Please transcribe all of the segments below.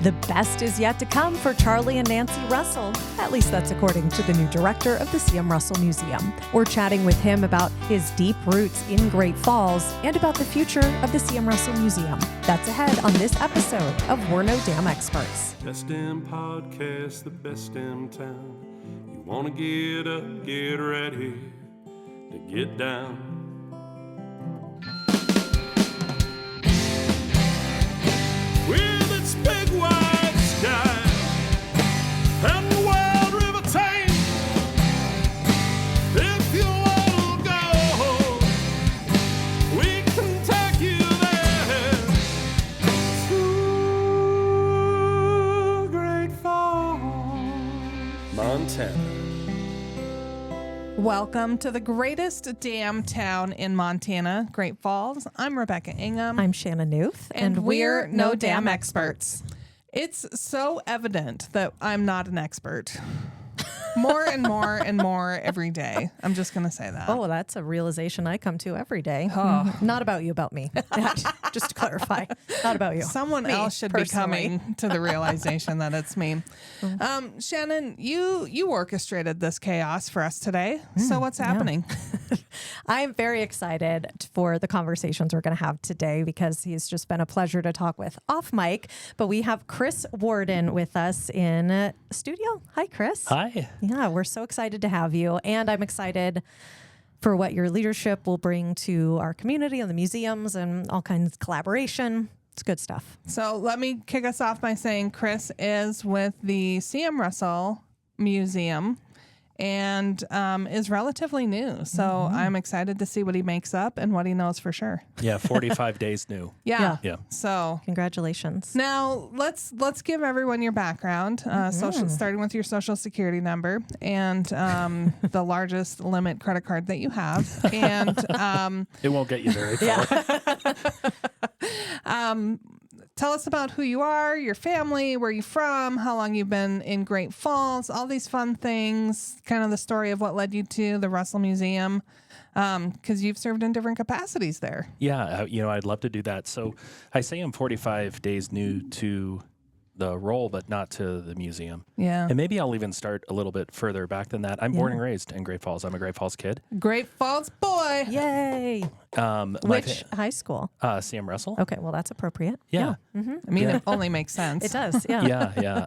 The best is yet to come for Charlie and Nancy Russell. At least that's according to the new director of the C.M. Russell Museum. We're chatting with him about his deep roots in Great Falls and about the future of the C.M. Russell Museum. That's ahead on this episode of We're No Damn Experts. Best in podcast, the best in town. You want to get up, get ready to get down. With its big wide sky and the wild river Thames, if you want to go, we can take you there to Great Falls, Montana. Welcome to the greatest damn town in Montana, Great Falls. I'm Rebecca Ingham. I'm Shannon Newth. And we're no damn experts. It's so evident that I'm not an expert. More and more and more every day. I'm just going to say that. Oh, that's a realization I come to every day. Oh. Not about you, about me. Just to clarify, not about you. Someone Me, else should personally. be coming to the realization that it's me. Shannon, you orchestrated this chaos for us today. So what's happening? I'm very excited for the conversations we're going to have today because he's just been a pleasure to talk with off mic. But we have Chris Warden with us in studio. Hi, Chris. Hi. Yeah, we're so excited to have you. And I'm excited for what your leadership will bring to our community and the museums and all kinds of collaboration. It's good stuff. So let me kick us off by saying Chris is with the C.M. Russell Museum and is relatively new. So I'm excited to see what he makes up and what he knows for sure. Yeah, 45 days new. Yeah. Yeah. So Congratulations. now let's give everyone your background, starting with your social security number and the largest limit credit card that you have. And It won't get you very far. tell us about who you are, your family, where you're from, how long you've been in Great Falls, all these fun things, kind of the story of what led you to the Russell Museum, because you've served in different capacities there. Yeah, I'd love to do that. So I say I'm 45 days new to the role, but not to the museum. Yeah. And maybe I'll even start a little bit further back than that. I'm born and raised in Great Falls. I'm a Great Falls kid. Great Falls boy. Yay. Which high school? C.M. Russell. Okay, well, that's appropriate. Yeah. I mean, it only makes sense. It does, yeah. Yeah.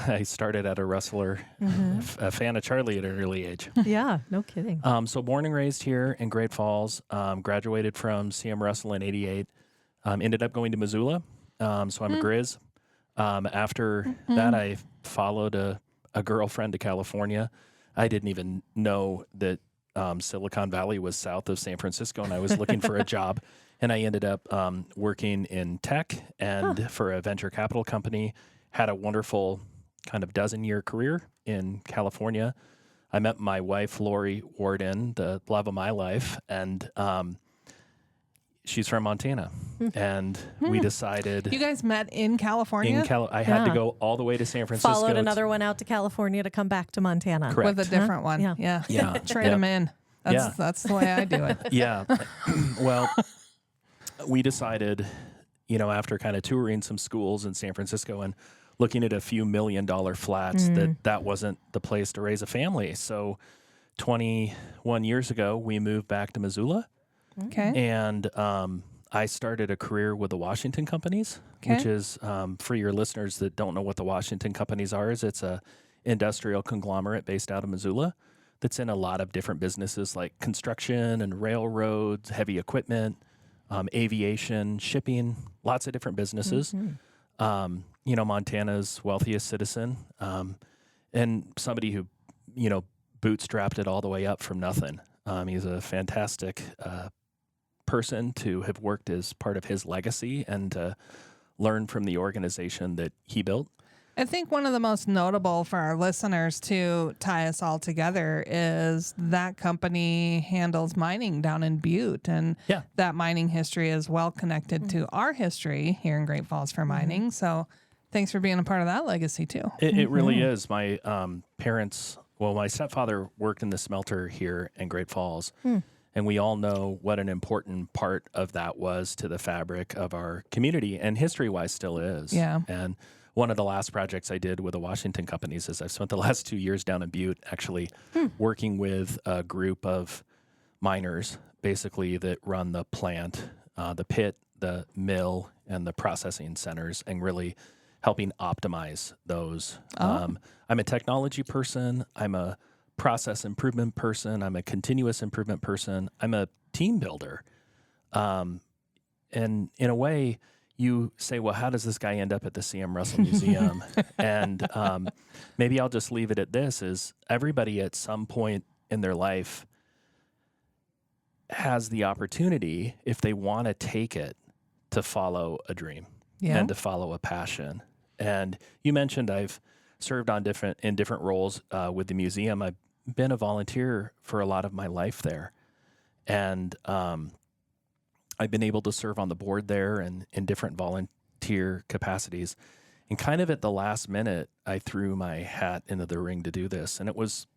I started at a wrestler, a fan of Charlie at an early age. Yeah, no kidding. So born and raised here in Great Falls, graduated from C.M. Russell in 88, ended up going to Missoula. So I'm a Grizz. After that, I followed a girlfriend to California. I didn't even know that Silicon Valley was south of San Francisco, and I was looking for a job. And I ended up working in tech and for a venture capital company, had a wonderful kind of dozen-year career in California. I met my wife, Lori Warden, the love of my life, and she's from Montana, and we decided. You guys met in California? I had to go all the way to San Francisco. Followed another one out to California to come back to Montana. Correct. With a different one. Yeah. Yeah. Trade them in. That's the way I do it. Yeah. Well, we decided, after kind of touring some schools in San Francisco and looking at a few $1 million flats, that wasn't the place to raise a family. So 21 years ago, we moved back to Missoula. Okay. And I started a career with the Washington Companies, which is, for your listeners that don't know what the Washington Companies are, it's a industrial conglomerate based out of Missoula that's in a lot of different businesses like construction and railroads, heavy equipment, aviation, shipping, lots of different businesses. Montana's wealthiest citizen, and somebody who, bootstrapped it all the way up from nothing. He's a fantastic person to have worked as part of his legacy and to learn from the organization that he built. I think one of the most notable for our listeners to tie us all together is that company handles mining down in Butte. And that mining history is well connected to our history here in Great Falls for mining. So thanks for being a part of that legacy too. It really is. My parents, my stepfather worked in the smelter here in Great Falls. And we all know what an important part of that was to the fabric of our community, and history-wise still is. Yeah. And one of the last projects I did with the Washington companies is I've spent the last 2 years down in Butte actually working with a group of miners basically that run the plant, the pit, the mill, and the processing centers, and really helping optimize those. I'm a technology person. I'm a process improvement person. I'm a continuous improvement person. I'm a team builder. And in a way, you say, well, how does this guy end up at the C.M. Russell Museum? And maybe I'll just leave it at this, is everybody at some point in their life has the opportunity, if they want to take it, to follow a dream and to follow a passion. And you mentioned I've served on in different roles with the museum. I've been a volunteer for a lot of my life there. And I've been able to serve on the board there and in different volunteer capacities. And kind of at the last minute, I threw my hat into the ring to do this. And it was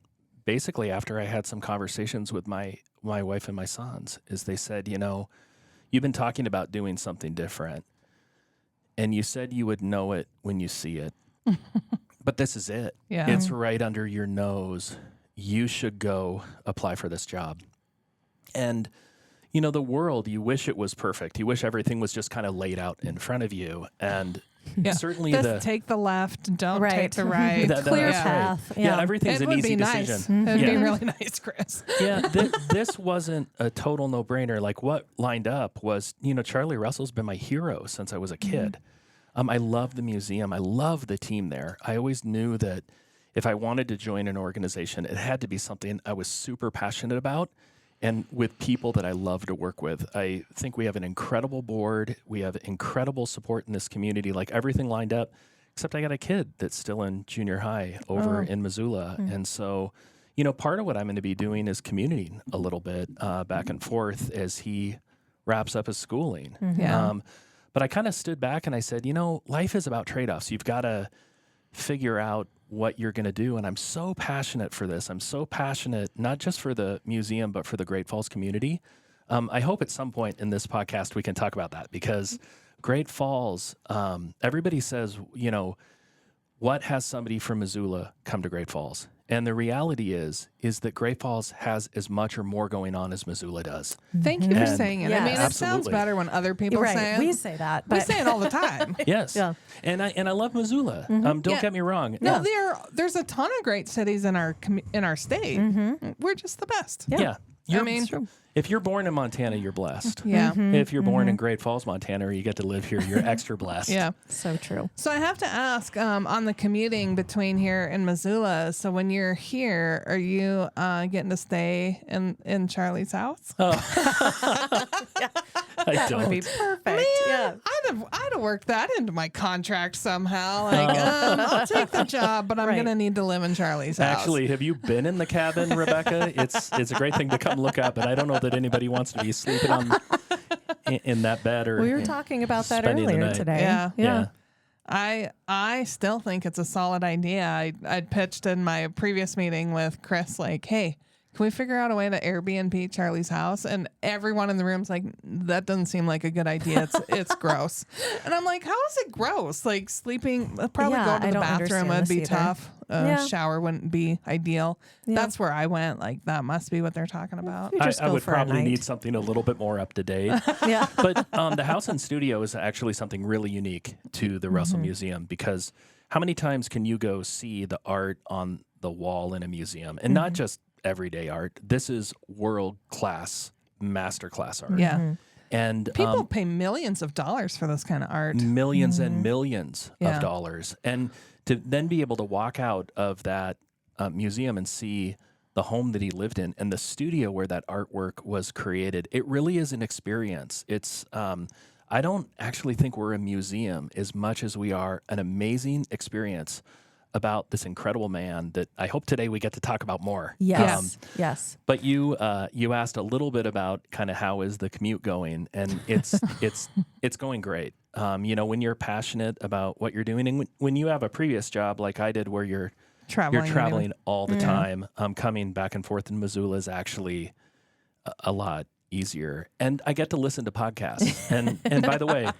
basically after I had some conversations with my wife and my sons, is they said, you know, you've been talking about doing something different. And you said you would know it when you see it. But this is it. Yeah. It's right under your nose. You should go apply for this job. And you know, the world, you wish it was perfect. You wish everything was just kind of laid out in front of you. And certainly take the left, don't take the right. Clear path. Right. Yeah, everything's an easy decision. It would be really nice, Chris. This wasn't a total no-brainer. Like what lined up was, you know, Charlie Russell's been my hero since I was a kid. I love the museum. I love the team there. I always knew that if I wanted to join an organization, it had to be something I was super passionate about. And with people that I love to work with. I think we have an incredible board. We have incredible support in this community, like everything lined up, except I got a kid that's still in junior high over in Missoula. And so, you know, part of what I'm going to be doing is commuting a little bit back and forth as he wraps up his schooling. But I kind of stood back and I said, you know, life is about trade-offs. You've got to figure out what you're going to do. And I'm so passionate for this. I'm so passionate, not just for the museum, but for the Great Falls community. I hope at some point in this podcast we can talk about that, because Great Falls, everybody says, you know, what has somebody from Missoula come to Great Falls? And the reality is that Great Falls has as much or more going on as Missoula does. Thank you for saying it. I mean, it sounds better when other people say it. We say that. We say it all the time. Yes. And I love Missoula. Don't get me wrong. No, there's a ton of great cities in our state. We're just the best. Yeah. I mean, if you're born in Montana, you're blessed. Yeah. If you're born in Great Falls, Montana, or you get to live here, you're extra blessed. Yeah. So true. So I have to ask, on the commuting between here and Missoula, so when you're here, are you getting to stay in Charlie's house? I That don't. would be perfect. Man, I'd have worked that into my contract somehow. Like, I'll take the job, but I'm going to need to live in Charlie's house. Actually, have you been in the cabin, Rebecca? It's a great thing to come look up, but I don't know that anybody wants to be sleeping in that bed or. We were talking about that spending the earlier night. today. Yeah. I still think it's a solid idea. I'd pitched in my previous meeting with Chris, like, hey, can we figure out a way to Airbnb Charlie's house? And everyone in the room's like, that doesn't seem like a good idea. It's gross. And I'm like, how is it gross? Like sleeping, probably go to the bathroom would be tough. Shower wouldn't be ideal. That's where I went. Like, that must be what they're talking about. I would probably need something a little bit more up to date. But the house and studio is actually something really unique to the Russell Museum, because how many times can you go see the art on the wall in a museum? And not just everyday art. This is world-class, masterclass art. Yeah. And people pay millions of dollars for this kind of art. Millions and millions of dollars. And to then be able to walk out of that museum and see the home that he lived in and the studio where that artwork was created, it really is an experience. It's I don't actually think we're a museum as much as we are an amazing experience about this incredible man that I hope today we get to talk about more. Yes. Yes. But you asked a little bit about kind of how is the commute going, and it's going great. You know, when you're passionate about what you're doing, and when you have a previous job like I did, where you're traveling all the time, coming back and forth in Missoula is actually a lot easier. And I get to listen to podcasts. And by the way,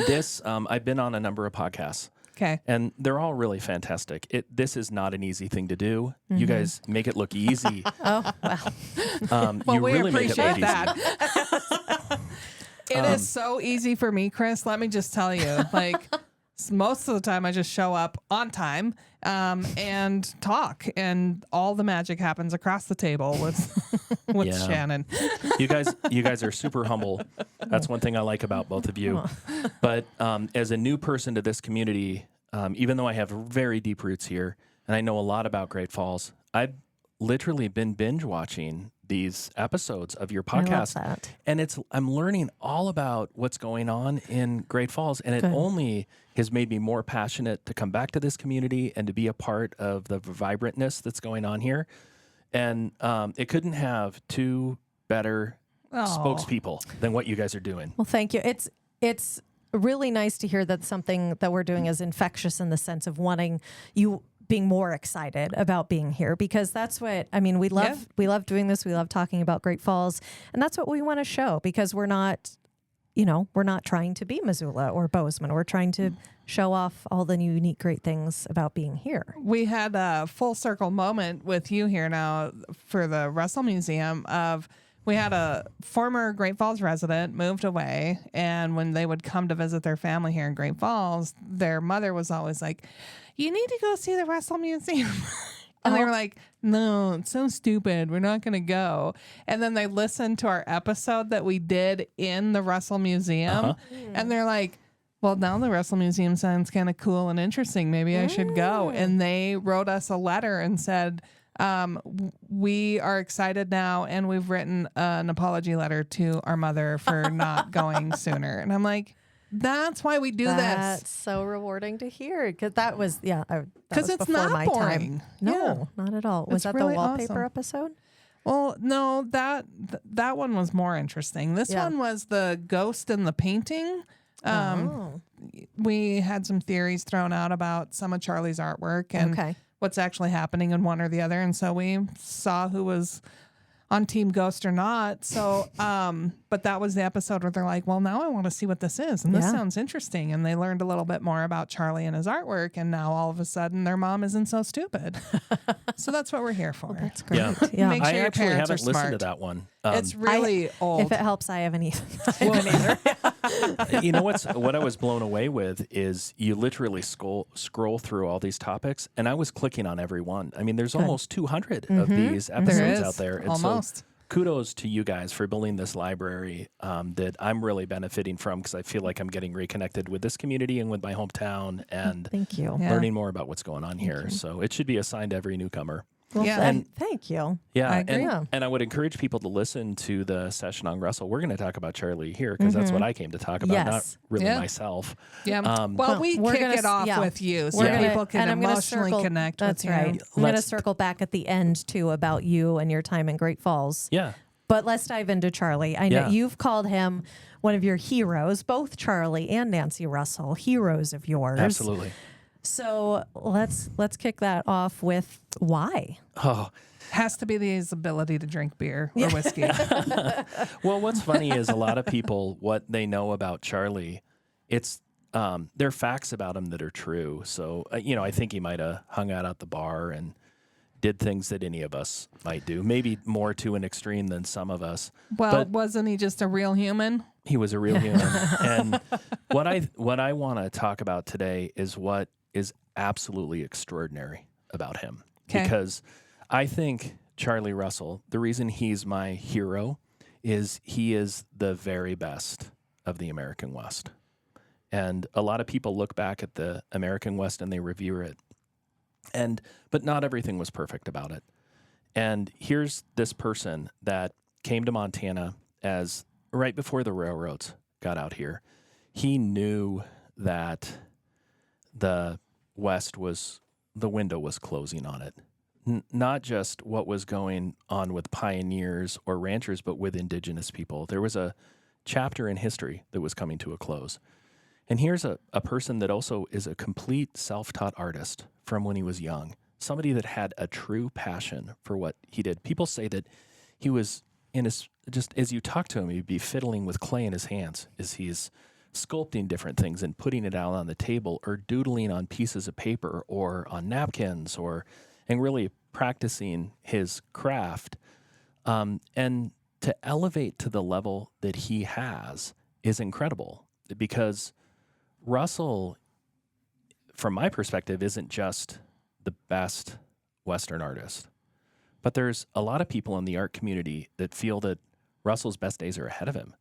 this I've been on a number of podcasts. Okay. And they're all really fantastic. This is not an easy thing to do. You guys make it look easy. Oh, well. Well, you we really make it look appreciate that. It is so easy for me, Chris. Let me just tell you, like most of the time I just show up on time and talk, and all the magic happens across the table with Shannon. You guys are super humble. That's one thing I like about both of you. But as a new person to this community, even though I have very deep roots here and I know a lot about Great Falls, I've literally been binge watching these episodes of your podcast. I love that. And I'm learning all about what's going on in Great Falls, and it only has made me more passionate to come back to this community and to be a part of the vibrantness that's going on here. And it couldn't have two better spokespeople than what you guys are doing. Well, thank you. It's really nice to hear that something that we're doing is infectious in the sense of wanting you being more excited about being here, because that's what, I mean, we love doing this. We love talking about Great Falls, and that's what we want to show, because we're not trying to be Missoula or Bozeman. We're trying to show off all the unique, great things about being here. We had a full circle moment with you here now for the Russell Museum we had a former Great Falls resident moved away, and when they would come to visit their family here in Great Falls, their mother was always like, "You need to go see the Russell Museum." And they were like, "No, it's so stupid. We're not going to go." And then they listened to our episode that we did in the Russell Museum, and they're like, "Well, now the Russell Museum sounds kind of cool and interesting. Maybe I should go." And they wrote us a letter and said, "We are excited now, and we've written an apology letter to our mother for not going sooner." And I'm like, that's why we do That's this. so rewarding to hear, because that was, Because it's before not my boring. time. No, not at all. Was It's that really the wallpaper awesome. episode? Well, no, that one was more interesting. This one was the ghost and the painting. We had some theories thrown out about some of Charlie's artwork and what's actually happening in one or the other. And so we saw who was on Team Ghost or not. So, but that was the episode where they're like, "Well, now I want to see what this is. And this sounds interesting." And they learned a little bit more about Charlie and his artwork. And now all of a sudden their mom isn't so stupid. So that's what we're here for. That's great. Yeah. Make sure I your actually parents haven't are listened smart. to that one. It's really old. If it helps, I haven't either. You know what I was blown away with is you literally scroll through all these topics, and I was clicking on every one. I mean, there's almost 200 of these episodes out there. And almost. So kudos to you guys for building this library that I'm really benefiting from, because I feel like I'm getting reconnected with this community and with my hometown, and Thank you. learning more about what's going on here. So it should be assigned to every newcomer. Well, Yeah. thank you. Yeah, I agree. and I would encourage people to listen to the session on Russell. We're going to talk about Charlie here because that's what I came to talk about, not Yes. really Yeah. myself. Yeah. Well, Well, we we're kick gonna it off yeah. with you so We're gonna- people can and I'm gonna emotionally circle- connect That's with you. right. I'm going to Let's- circle back at the end too about you and your time in Great Falls. Yeah. But let's dive into Charlie. I know Yeah. you've called him one of your heroes, both Charlie and Nancy Russell, heroes of yours. Absolutely. So let's kick that off with why. Oh, Has to be his ability to drink beer or whiskey. well, what's funny is a lot of people, what they know about Charlie, it's there are facts about him that are true. So, I think he might have hung out at the bar and did things that any of us might do, maybe more to an extreme than some of us. Well, But wasn't he just a real human? he was a real human. And what I want to talk about today is what is absolutely extraordinary about him. 'Kay. Because I think Charlie Russell, the reason he's my hero is he is the very best of the American West. And a lot of people look back at the American West and they revere it. But not everything was perfect about it. And here's this person that came to Montana as right before the railroads got out here. He knew that the West the window was closing on it. Not just what was going on with pioneers or ranchers, but with indigenous people. There was a chapter in history that was coming to a close. And here's a person that also is a complete self-taught artist from when he was young. Somebody that had a true passion for what he did. People say that he was just as you talk to him, he'd be fiddling with clay in his hands as he's sculpting different things and putting it out on the table, or doodling on pieces of paper or on napkins, and really practicing his craft. And to elevate to the level that he has is incredible, because Russell, from my perspective, isn't just the best Western artist, but there's a lot of people in the art community that feel that Russell's best days are ahead of him,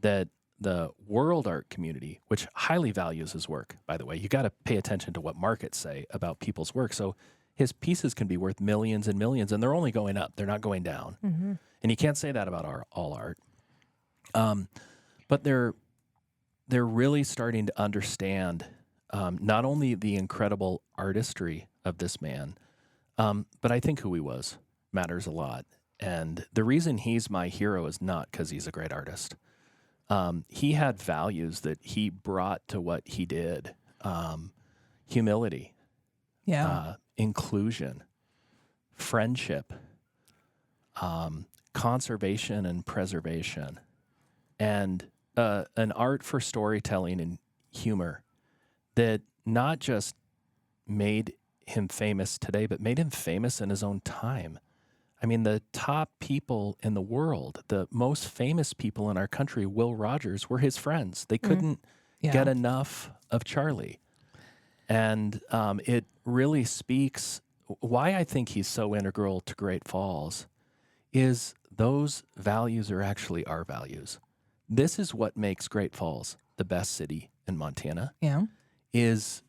that the world art community, which highly values his work, by the way, you got to pay attention to what markets say about people's work. So his pieces can be worth millions and millions, and they're only going up. They're not going down. Mm-hmm. And you can't say that about all art. But they're really starting to understand not only the incredible artistry of this man, but I think who he was matters a lot. And the reason he's my hero is not because he's a great artist. He had values that he brought to what he did. Humility. Yeah. Inclusion, friendship, conservation and preservation, and an art for storytelling and humor that not just made him famous today, but made him famous in his own time. I mean, the top people in the world, the most famous people in our country, Will Rogers, were his friends. They couldn't get enough of Charlie. And it really speaks why I think he's so integral to Great Falls is those values are actually our values. This is what makes Great Falls the best city in Montana. Yeah. Is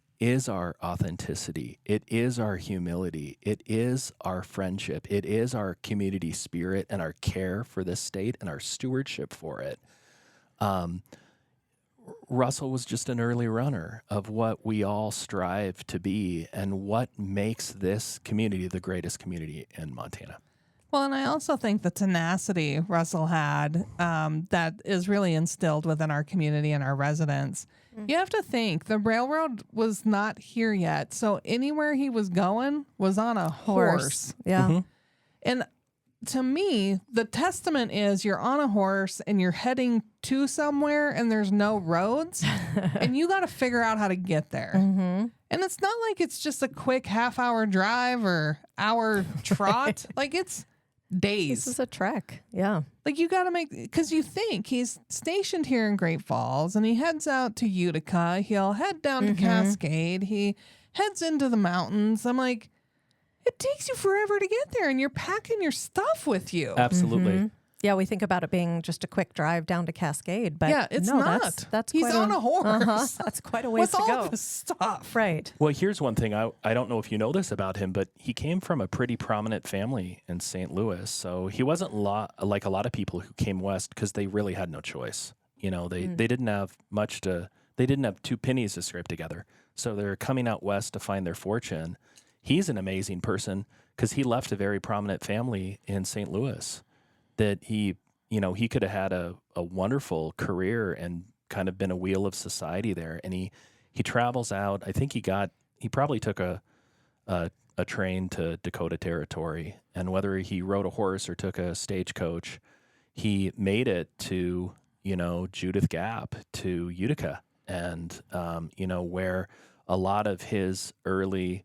our authenticity. It is our humility. It is our friendship. It is our community spirit and our care for this state and our stewardship for it. Russell was just an early runner of what we all strive to be and what makes this community the greatest community in Montana. Well, and I also think the tenacity Russell had that is really instilled within our community and our residents. You have to think the railroad was not here yet. So anywhere he was going was on a horse. Yeah. Mm-hmm. And to me, the testament is you're on a horse and you're heading to somewhere and there's no roads and you got to figure out how to get there. Mm-hmm. And it's not like it's just a quick half-hour drive or hour trot. Like it's days. This is a trek. Yeah. Like you got to make, because you think he's stationed here in Great Falls and he heads out to Utica. He'll head down to Cascade. He heads into the mountains. I'm like, it takes you forever to get there and you're packing your stuff with you. Absolutely. Mm-hmm. Yeah, we think about it being just a quick drive down to Cascade, but yeah, it's not. That's he's on a horse. That's quite a ways to go. With all the stuff. Right. Well, here's one thing. I don't know if you know this about him, but he came from a pretty prominent family in St. Louis. So he wasn't like a lot of people who came west because they really had no choice. You know, they didn't have they didn't have two pennies to scrape together. So they're coming out west to find their fortune. He's an amazing person because he left a very prominent family in St. Louis that he could have had a wonderful career and kind of been a wheel of society there. And he travels out. I think he probably took a train to Dakota Territory, and whether he rode a horse or took a stagecoach, he made it to, Judith Gap, to Utica, and, where a lot of his early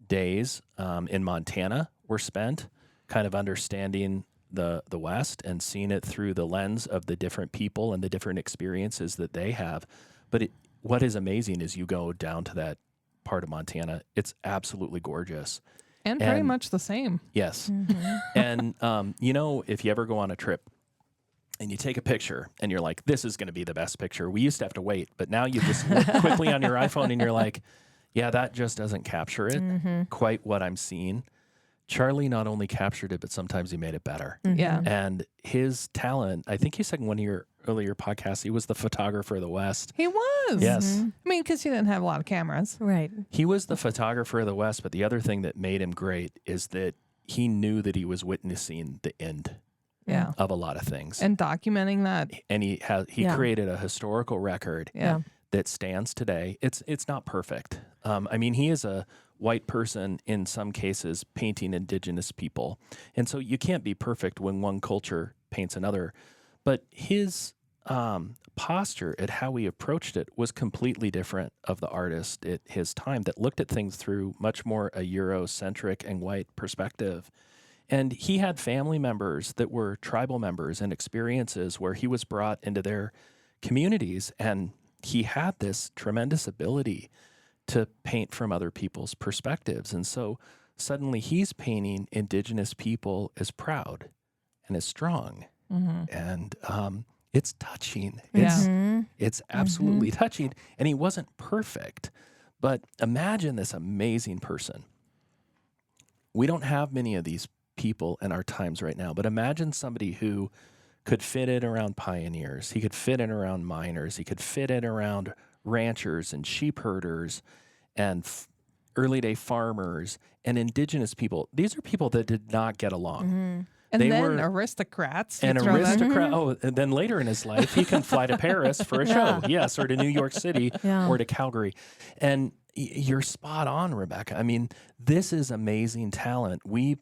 days in Montana were spent, kind of understanding the West and seeing it through the lens of the different people and the different experiences that they have. But what is amazing is you go down to that part of Montana, it's absolutely gorgeous. And pretty much the same. Yes. Mm-hmm. And, if you ever go on a trip and you take a picture and you're like, this is going to be the best picture. We used to have to wait, but now you just look quickly on your iPhone and you're like, yeah, that just doesn't capture it quite what I'm seeing. Charlie not only captured it, but sometimes he made it better. Mm-hmm. Yeah. And his talent, I think you said in one of your earlier podcasts, he was the photographer of the West. He was. Yes. Mm-hmm. I mean, because he didn't have a lot of cameras. Right. He was the photographer of the West, but the other thing that made him great is that he knew that he was witnessing the end of a lot of things. And documenting that. And he created a historical record that stands today. It's not perfect. He is a white person in some cases painting indigenous people. And so you can't be perfect when one culture paints another. But his posture at how he approached it was completely different of the artist at his time that looked at things through much more a Eurocentric and white perspective. And he had family members that were tribal members and experiences where he was brought into their communities, and he had this tremendous ability to paint from other people's perspectives. And so suddenly he's painting indigenous people as proud and as strong. And it's touching. It's absolutely touching. And he wasn't perfect. But imagine this amazing person. We don't have many of these people in our times right now, but imagine somebody who could fit in around pioneers. He could fit in around miners. He could fit in around ranchers and sheep herders and early day farmers and indigenous people. These are people that did not get along. And they then were aristocrats. and and then later in his life, he can fly to Paris for a show. Yes, or to New York City or to Calgary. And you're spot on, Rebecca. I mean, this is amazing talent. We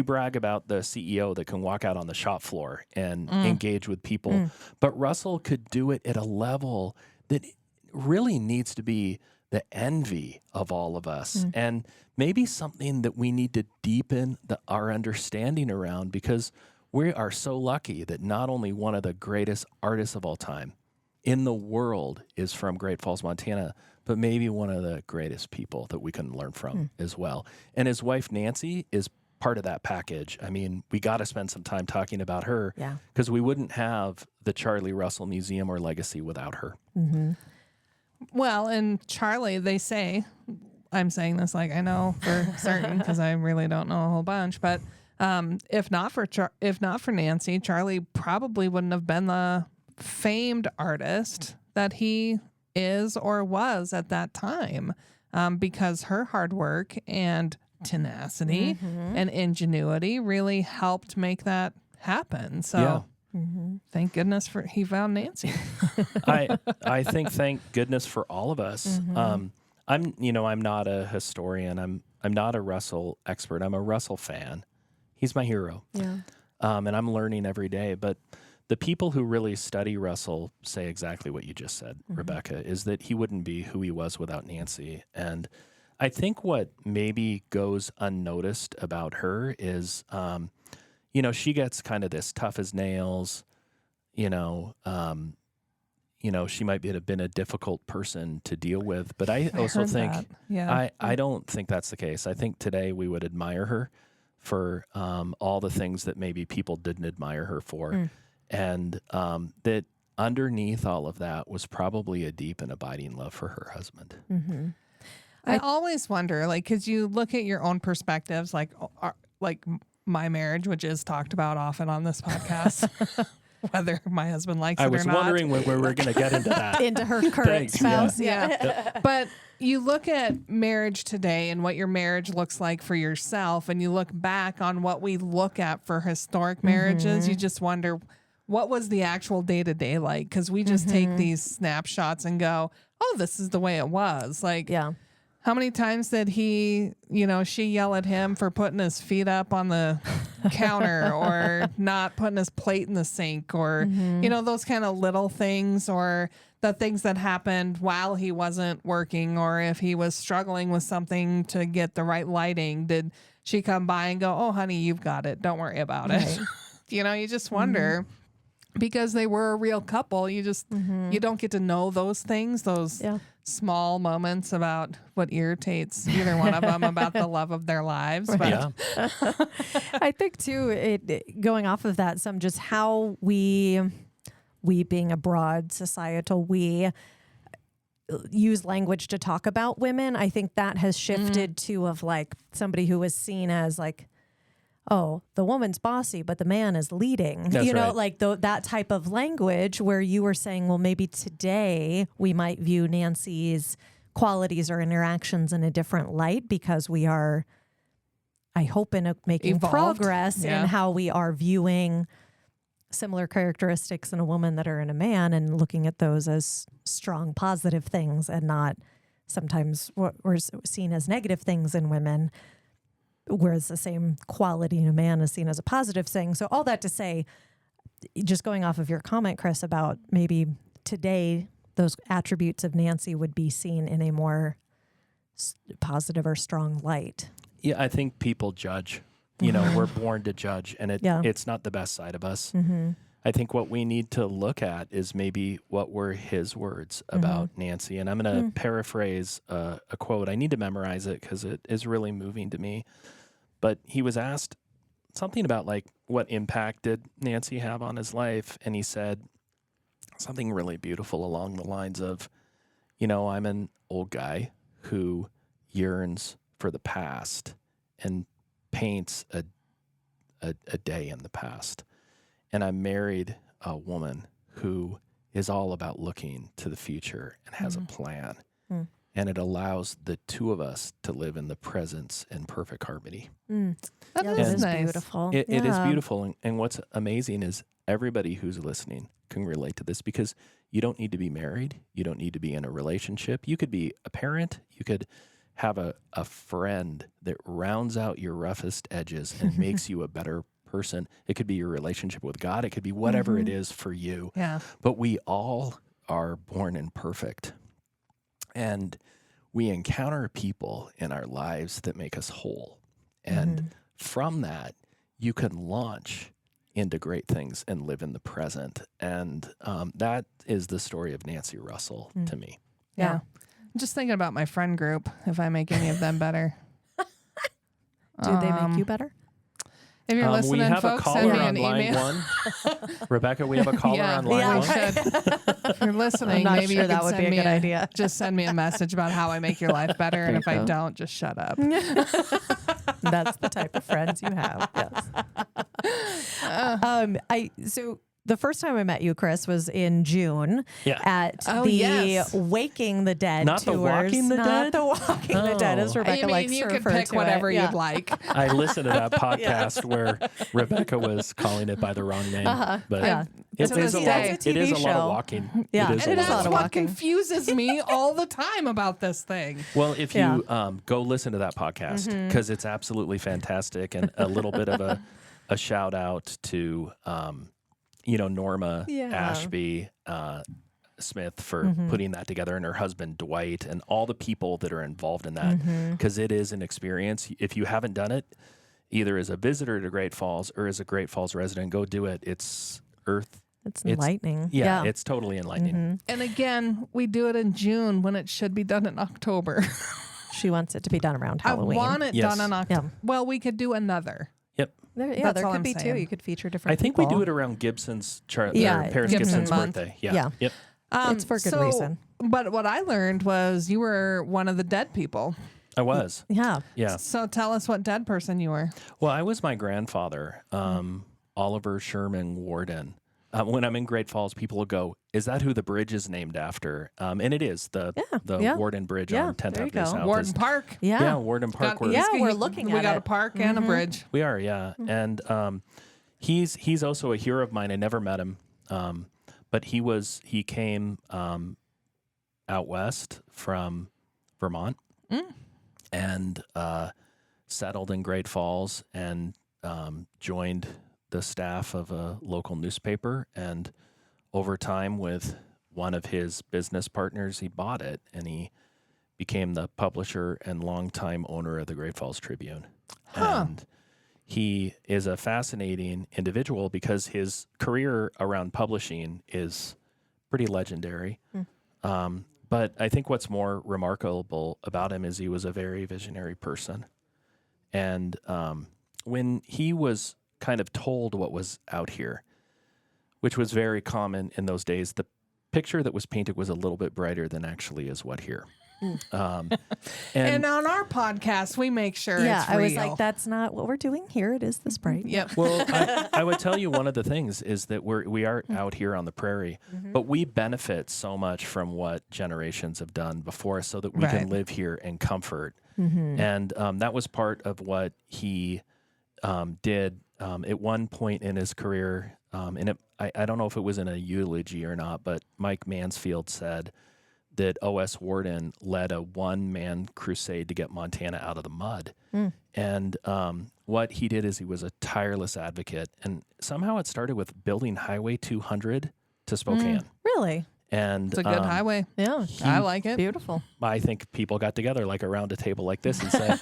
brag about the CEO that can walk out on the shop floor and engage with people. But Russell could do it at a level that really needs to be the envy of all of us, and maybe something that we need to deepen our understanding around, because we are so lucky that not only one of the greatest artists of all time in the world is from Great Falls, Montana, but maybe one of the greatest people that we can learn from as well. And his wife, Nancy, is part of that package. I mean, we got to spend some time talking about her, because we wouldn't have the Charlie Russell Museum or Legacy without her. Well, and Charlie, they say, I'm saying this like I know for certain because I really don't know a whole bunch, but if not for Nancy, Charlie probably wouldn't have been the famed artist that he is or was at that time, because her hard work and tenacity and ingenuity really helped make that happen. So thank goodness he found Nancy. I think thank goodness for all of us. I'm not a historian. I'm not a Russell expert. I'm a Russell fan. He's my hero. And I'm learning every day. But the people who really study Russell say exactly what you just said, Rebecca, is that he wouldn't be who he was without Nancy. And I think what maybe goes unnoticed about her is, she gets kind of this tough as nails, she might have been a difficult person to deal with. But I also think, I don't think that's the case. I think today we would admire her for all the things that maybe people didn't admire her for. And that underneath all of that was probably a deep and abiding love for her husband. I always wonder, because you look at your own perspectives, like my marriage, which is talked about often on this podcast, whether my husband likes it or not. I was wondering when we were going to get into that. Into her current spouse. But you look at marriage today and what your marriage looks like for yourself, and you look back on what we look at for historic marriages, you just wonder, what was the actual day-to-day like? Because we just take these snapshots and go, oh, this is the way it was. How many times did she yell at him for putting his feet up on the counter or not putting his plate in the sink, or, those kind of little things, or the things that happened while he wasn't working, or if he was struggling with something to get the right lighting, did she come by and go, oh, honey, you've got it. Don't worry about it. You just wonder. Because they were a real couple, you just you don't get to know those things, those small moments about what irritates either one of them about the love of their lives. But I think too, going off of that, some just how we being a broad societal, we use language to talk about women. I think that has shifted to of somebody who was seen as oh, the woman's bossy, but the man is leading. That's right. That type of language where you were saying, well, maybe today we might view Nancy's qualities or interactions in a different light because we are, I hope, making progress in how we are viewing similar characteristics in a woman that are in a man and looking at those as strong, positive things and not sometimes what we're seen as negative things in women. Whereas the same quality in a man is seen as a positive thing. So all that to say, just going off of your comment, Chris, about maybe today those attributes of Nancy would be seen in a more positive or strong light. Yeah, I think people judge. You know, we're born to judge, and it's not the best side of us. I think what we need to look at is maybe what were his words about Nancy. And I'm going to paraphrase a quote. I need to memorize it because it is really moving to me. But he was asked something about like what impact did Nancy have on his life, and he said something really beautiful along the lines of, you know, I'm an old guy who yearns for the past and paints a day in the past. And I married a woman who is all about looking to the future and has a plan. And it allows the two of us to live in the presence in perfect harmony. That is nice. Beautiful. It is beautiful. And what's amazing is everybody who's listening can relate to this, because you don't need to be married. You don't need to be in a relationship. You could be a parent. You could have a friend that rounds out your roughest edges and makes you a better person. It could be your relationship with God. It could be whatever it is for you. Yeah. But we all are born imperfect. And we encounter people in our lives that make us whole. And from that, you can launch into great things and live in the present. And that is the story of Nancy Russell to me. Yeah. I'm just thinking about my friend group, if I make any of them better. Do they make you better? If you're listening, we have folks, a caller send me on an line email. one. Rebecca, we have a caller on line we one. should. If you're listening, I'm not maybe sure you that could would send be a me good idea. Just send me a message about how I make your life better, and if I don't, just shut up. That's the type of friends you have. Yes. So the first time I met you, Chris, was in June at the Waking the Dead Not tours. the Walking the Not Dead? the Walking the Dead, as Rebecca likes to you refer can pick to whatever it. you'd like. I listened to that podcast where Rebecca was calling it by the wrong name. But it To is this a day. lot. It's a It is TV a lot of show. walking. Yeah. It is And a lot that's of what walking. confuses me all the time about this thing. Well, if you go listen to that podcast, because it's absolutely fantastic, and a little bit of a shout out to Norma Ashby Smith for putting that together, and her husband Dwight, and all the people that are involved in that, because it is an experience. If you haven't done it, either as a visitor to Great Falls or as a Great Falls resident, go do it. It's enlightening. Yeah, it's totally enlightening. And again, we do it in June when it should be done in October. She wants it to be done around Halloween. I want it Yes. done in October. Yeah. Well, we could do another. Yep. There That's all could I'm be saying. two. You could feature different I think people. we do it around Gibson's Paris Gibson Gibson's month. birthday. Yeah. Yep. It's for good reason. But what I learned was you were one of the dead people. I was. Yeah. Yeah. So tell us what dead person you were. Well, I was my grandfather, Oliver Sherman Warden. When I'm in Great Falls, people will go, "Is that who the bridge is named after?" And it is the Warden Bridge on 10th there you Avenue go. South. Warden Park. Yeah. Warden Park. we're looking We at got it. a park and a bridge. We are, yeah. And he's also a hero of mine. I never met him, but he came out west from Vermont and settled in Great Falls and joined the staff of a local newspaper. And over time, with one of his business partners, he bought it, and he became the publisher and longtime owner of the Great Falls Tribune. And he is a fascinating individual because his career around publishing is pretty legendary. But I think what's more remarkable about him is he was a very visionary person. And when he was kind of told what was out here, which was very common in those days, the picture that was painted was a little bit brighter than actually is what here. And on our podcast, we make sure it's real. I was like, that's not what we're doing here. It is this bright. Yep. Well, I would tell you one of the things is that we are out here on the prairie, but we benefit so much from what generations have done before us so that we can live here in comfort. And that was part of what he did at one point in his career. And I don't know if it was in a eulogy or not, but Mike Mansfield said that O.S. Warden led a one-man crusade to get Montana out of the mud. And what he did is he was a tireless advocate. And somehow it started with building Highway 200 to Spokane. Really? And It's a good highway. Yeah. I like it. Beautiful. I think people got together like around a table like this and said,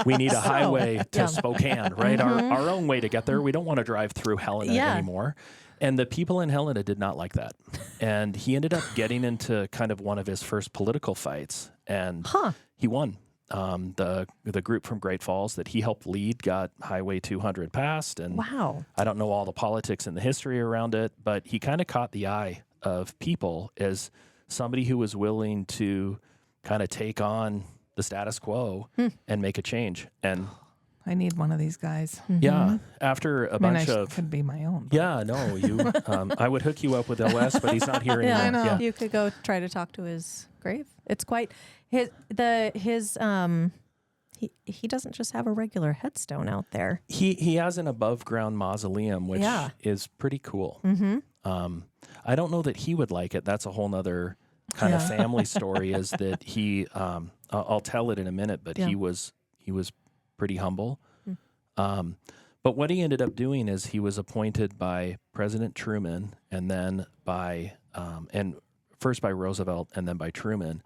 we need a highway to Spokane, right? Our own way to get there. We don't want to drive through Helena anymore. And the people in Helena did not like that. And he ended up getting into kind of one of his first political fights. And he won. The group from Great Falls that he helped lead got Highway 200 passed. And I don't know all the politics and the history around it, but he kind of caught the eye of people as somebody who was willing to kind of take on the status quo and make a change. And I need one of these guys. yeah, after a bunch of could be my own. But. Yeah, no, you. I would hook you up with LS, but he's not here anymore. I know. Yeah. You could go try to talk to his grave. It's quite he doesn't just have a regular headstone out there. He has an above ground mausoleum, which is pretty cool. I don't know that he would like it. That's a whole nother kind of family story. Is that he? I'll tell it in a minute, but he was pretty humble. But what he ended up doing is he was appointed by President Truman and then first by Roosevelt and then by Truman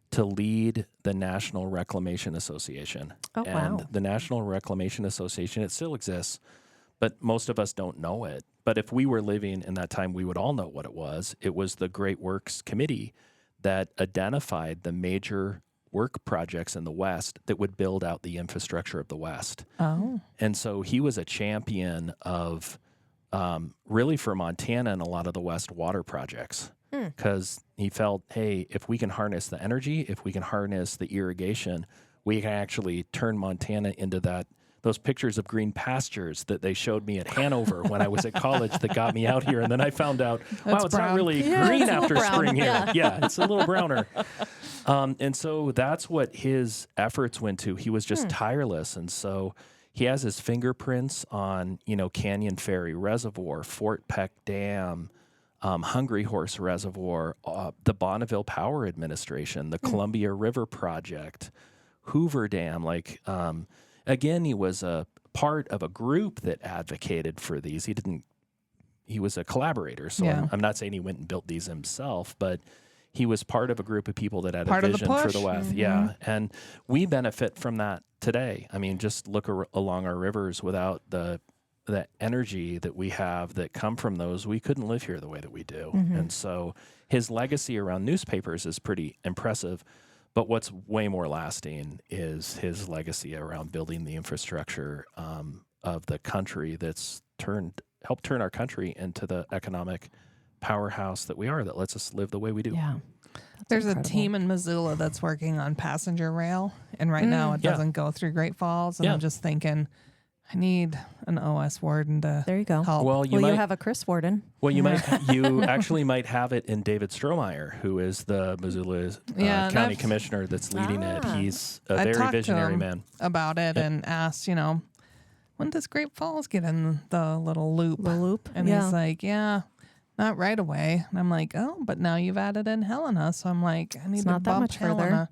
to lead the National Reclamation Association. The National Reclamation Association, it still exists, but most of us don't know it. But if we were living in that time, we would all know what it was. It was the Great Works Committee that identified the major work projects in the West that would build out the infrastructure of the West. And so he was a champion of really for Montana and a lot of the West water projects because he felt, hey, if we can harness the energy, if we can harness the irrigation, we can actually turn Montana into those pictures of green pastures that they showed me at Hanover when I was at college that got me out here. And then I found out, wow, it's not really green after spring here. Yeah, it's a little browner. And so that's what his efforts went to. He was just tireless. And so he has his fingerprints on, Canyon Ferry Reservoir, Fort Peck Dam, Hungry Horse Reservoir, the Bonneville Power Administration, the Columbia River Project, Hoover Dam. Again, he was a part of a group that advocated for these. He was a collaborator. So I'm not saying he went and built these himself, but he was part of a group of people that had a vision for the West. Yeah. And we benefit from that today. I mean, just look along our rivers. Without the energy that we have that come from those, we couldn't live here the way that we do. And so his legacy around newspapers is pretty impressive. But what's way more lasting is his legacy around building the infrastructure of the country that's helped turn our country into the economic powerhouse that we are, that lets us live the way we do. Yeah. There's a team in Missoula that's working on passenger rail, and right now it doesn't go through Great Falls. And I'm just thinking, I need an O.S. Warden to help. Well, you have a Chris Warden. Well, you actually might have it in David Strohmeyer, who is the Missoula County Commissioner that's leading it. He's a very visionary man. About it and asked, when does Great Falls get in the little loop? The loop? And he's like, not right away. And I'm like, oh, but now you've added in Helena. So I'm like, I need to bump Helena.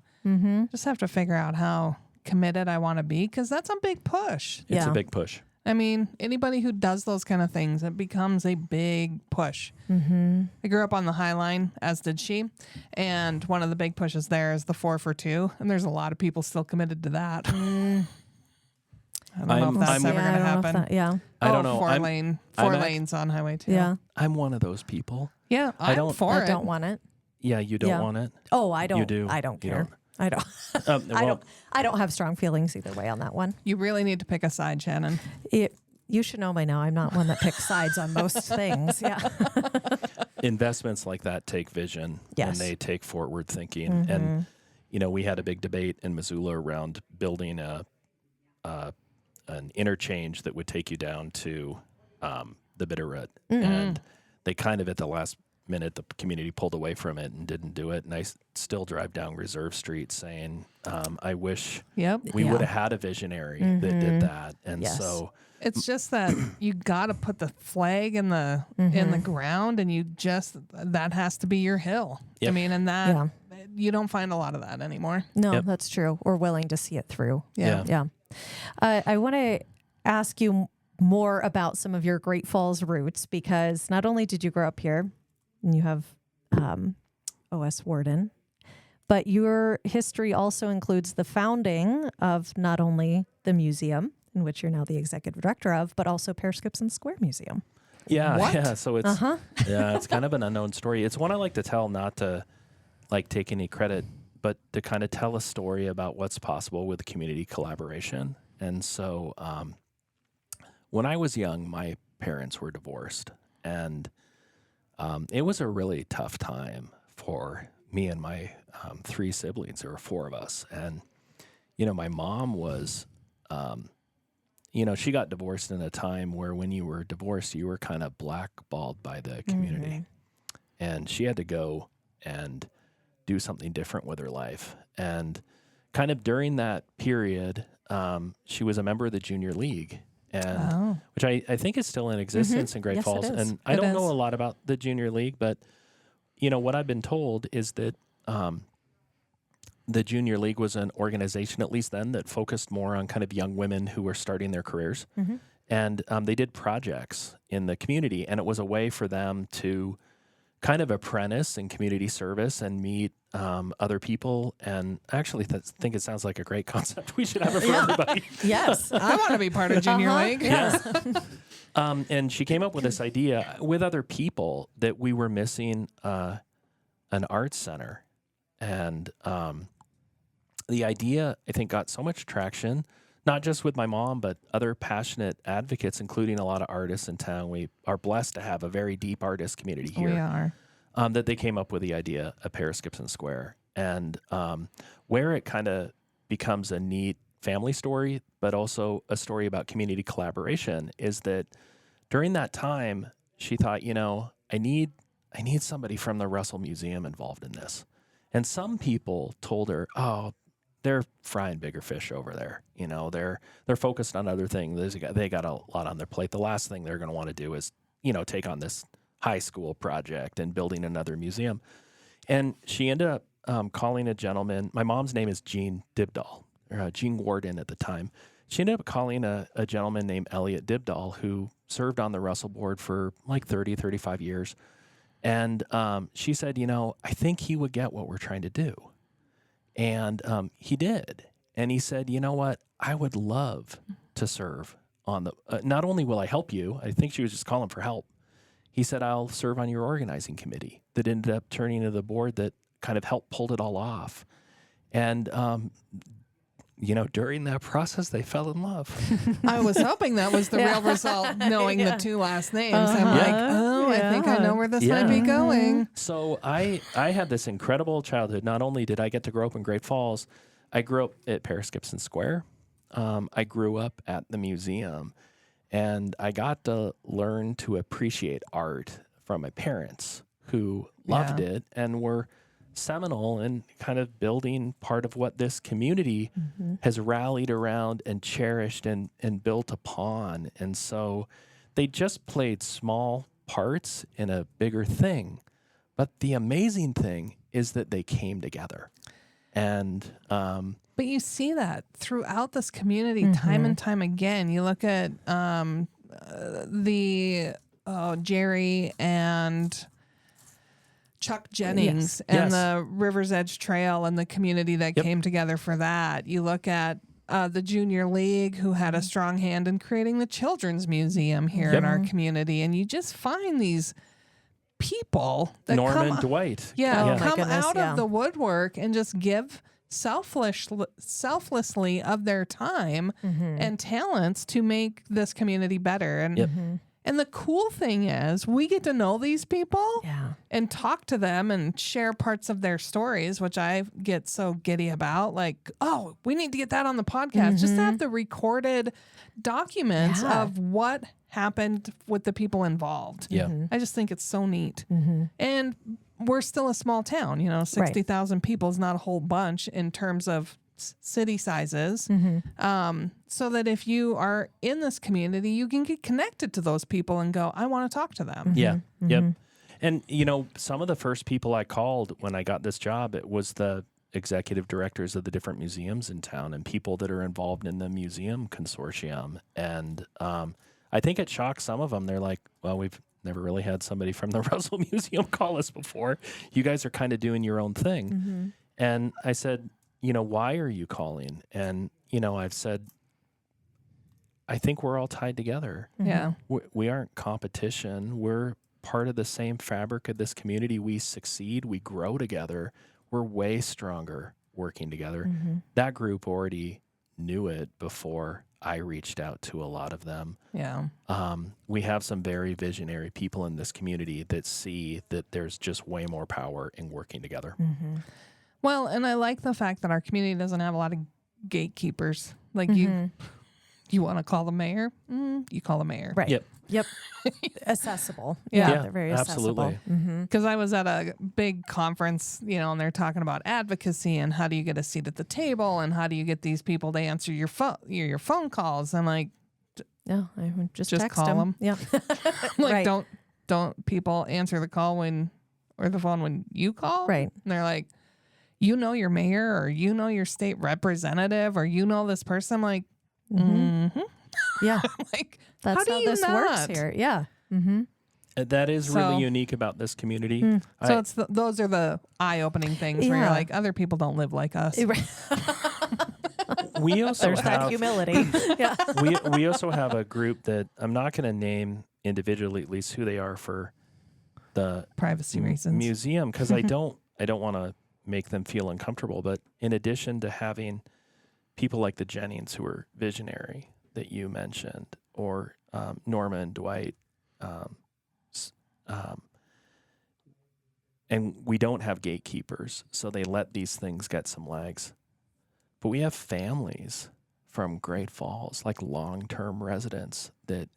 Just have to figure out how committed I want to be, because that's a big push. It's a big push. I mean, anybody who does those kind of things, it becomes a big push. I grew up on the High Line, as did she, and one of the big pushes there is the 4 for 2, and there's a lot of people still committed to that. I don't know if that's ever going to happen. I don't know. Four lanes on Highway 2. Yeah. I'm one of those people. Yeah, I don't want it. Yeah, you don't want it? Oh, I don't. You do. I don't care. You don't. I don't. I don't have strong feelings either way on that one. You really need to pick a side, Shannon. You should know by now I'm not one that picks sides on most things. Yeah. Investments like that take vision and they take forward thinking. And we had a big debate in Missoula around building an interchange that would take you down to the Bitterroot, and they kind of at the last minute the community pulled away from it and didn't do it. And I still drive down Reserve Street saying, I wish we would have had a visionary that did that. And so it's just that you got to put the flag in the ground, and that has to be your hill. I mean, and you don't find a lot of that anymore. No, that's true. Or willing to see it through. Yeah. I want to ask you more about some of your Great Falls roots, because not only did you grow up here and you have OS Warden, but your history also includes the founding of not only the museum, in which you're now the executive director of, but also Pear-Skipson Square Museum. Yeah. So it's it's kind of an unknown story. It's one I like to tell, not to like take any credit, but to kind of tell a story about what's possible with community collaboration. And so when I was young, my parents were divorced, and it was a really tough time for me and my 3 siblings. There were 4 of us. And, my mom was, she got divorced in a time where when you were divorced, you were kind of blackballed by the community. And she had to go and do something different with her life. And kind of during that period, she was a member of the Junior League, and which I think is still in existence in Great Falls. And I don't know a lot about the Junior League, but what I've been told is that the Junior League was an organization, at least then, that focused more on kind of young women who were starting their careers. And they did projects in the community, and it was a way for them to kind of apprentice in community service and meet other people. And I actually think it sounds like a great concept. We should have it for everybody. Yes. I want to be part of Junior League. Yes. And she came up with this idea with other people that we were missing an arts center. And the idea, I think, got so much traction, not just with my mom, but other passionate advocates, including a lot of artists in town. We are blessed to have a very deep artist community here. We are. That they came up with the idea of Pear-Skipson Square. And where it kind of becomes a neat family story, but also a story about community collaboration, is that during that time, she thought, I need somebody from the Russell Museum involved in this. And some people told her, they're frying bigger fish over there. They're focused on other things. They got a lot on their plate. The last thing they're going to want to do is, take on this high school project and building another museum. And she ended up calling a gentleman. My mom's name is Gene Dibdahl, or Gene Warden at the time. She ended up calling a gentleman named Elliot Dibdahl, who served on the Russell board for like 30, 35 years. And she said, I think he would get what we're trying to do. And he did. And he said, you know what? I would love to serve on the, not only will I help you, I think she was just calling for help. He said, I'll serve on your organizing committee, that ended up turning into the board that kind of helped pulled it all off. And, during that process, they fell in love. I was hoping that was the real result, knowing the 2 last names. I'm like, I think I know where this might be going. So I had this incredible childhood. Not only did I get to grow up in Great Falls, I grew up at Pear-Skipson Square. I grew up at the museum, and I got to learn to appreciate art from my parents, who loved it and were seminal in kind of building part of what this community has rallied around and cherished and built upon. And so they just played small parts in a bigger thing. But the amazing thing is that they came together. And but you see that throughout this community time and time again. You look at Jerry and Chuck Jennings and the River's Edge Trail and the community that came together for that. You look at the Junior League, who had a strong hand in creating the Children's Museum here in our community. And you just find these people that Norman Dwight. come out of the woodwork and just give selflessly of their time and talents to make this community better. And and the cool thing is we get to know these people and talk to them and share parts of their stories, which I get so giddy about. Like, oh, we need to get that on the podcast. Just to have the recorded documents of what happened with the people involved. I just think it's so neat. And we're still a small town, 60,000 people is not a whole bunch in terms of city sizes. So that if you are in this community, you can get connected to those people and go, I want to talk to them. Yep. And, you know, some of the first people I called when I got this job, it was the executive directors of the different museums in town and people that are involved in the museum consortium. And I think it shocked some of them. They're like, well, we've never really had somebody from the Russell Museum call us before. You guys are kind of doing your own thing. Mm-hmm. And I said, you know, why are you calling? And, you know, I've said, I think we're all tied together. Yeah. We aren't competition. We're part of the same fabric of this community. We succeed. We grow together. We're way stronger working together. Mm-hmm. That group already knew it before I reached out to a lot of them. Yeah. We have some very visionary people in this community that see that there's just way more power in working together. Mm-hmm. Well, and I like the fact that our community doesn't have a lot of gatekeepers. Like you want to call the mayor? You call the mayor. Right. Yep. Accessible. Yeah. They're very absolutely. accessible. Because I was at a big conference, you know, and they're talking about advocacy and how do you get a seat at the table and how do you get these people to answer your phone calls. I'm like, no, I would just text call them. Yeah. Like, don't people answer the call or the phone when you call? Right. And they're like, you know your mayor or you know your state representative or you know this person. I'm like, yeah. Like, that's how this works here. Yeah. Mm-hmm. That is really unique about this community. So those are the eye-opening things where you're like, other people don't live like us. We also There's that humility. Yeah. We also have a group that I'm not going to name individually, at least who they are for the privacy reasons museum, because I don't want to make them feel uncomfortable. But in addition to having people like the Jennings who are visionary that you mentioned, or Norma and Dwight, and we don't have gatekeepers, so they let these things get some legs. But we have families from Great Falls, like long-term residents that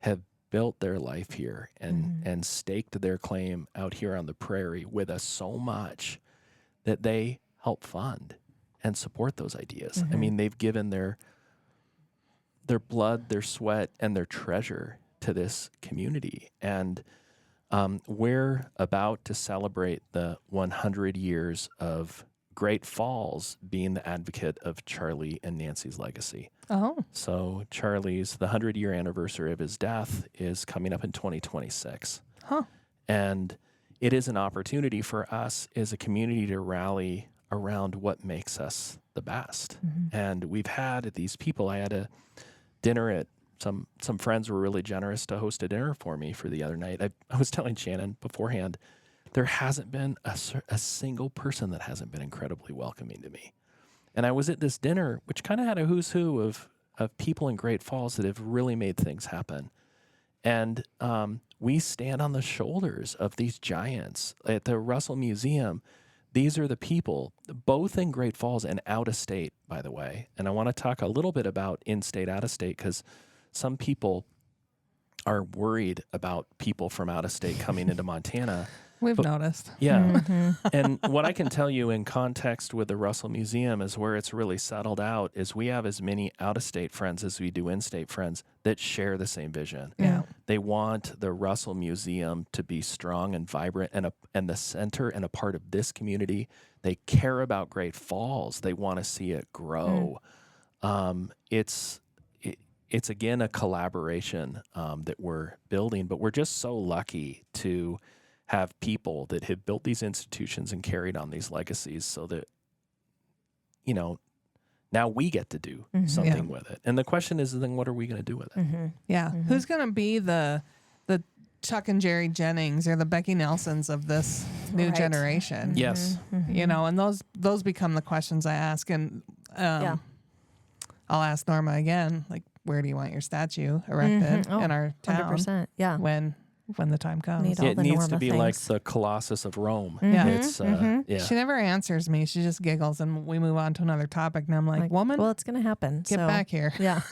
have built their life here and staked their claim out here on the prairie with us so much that they help fund and support those ideas. I mean, they've given their blood, their sweat, and their treasure to this community. And we're about to celebrate the 100 years of Great Falls being the advocate of Charlie and Nancy's legacy. Oh. So Charlie's, the 100-year anniversary of his death is coming up in 2026. Huh. And it is an opportunity for us as a community to rally around what makes us the best. And we've had these people. I had a dinner at some friends were really generous to host a dinner for me for the other night. I was telling Shannon beforehand, there hasn't been a single person that hasn't been incredibly welcoming to me. And I was at this dinner, which kind of had a who's who of people in Great Falls that have really made things happen. And we stand on the shoulders of these giants. At the Russell Museum, these are the people, both in Great Falls and out of state, by the way. And I want to talk a little bit about in-state, out of state, because some people are worried about people from out of state coming into Montana. We've noticed. Yeah. And what I can tell you in context with the Russell Museum is where it's really settled out is we have as many out-of-state friends as we do in-state friends that share the same vision. Yeah. They want the Russell Museum to be strong and vibrant and the center and a part of this community. They care about Great Falls. They want to see it grow. It's again a collaboration that we're building, but we're just so lucky to have people that have built these institutions and carried on these legacies so that, you know, now we get to do something with it. And the question is, then what are we going to do with it? Yeah. Who's going to be the Chuck and Jerry Jennings or the Becky Nelsons of this new generation? Yes. You know, and those become the questions I ask. And I'll ask Norma again, like, where do you want your statue erected in our town? 100%. Yeah. When the time comes. All it the needs Norma to be things. like the Colossus of Rome. Yeah. It's, She never answers me. She just giggles and we move on to another topic. And I'm like, woman, well, it's going to happen. get back here. Yeah.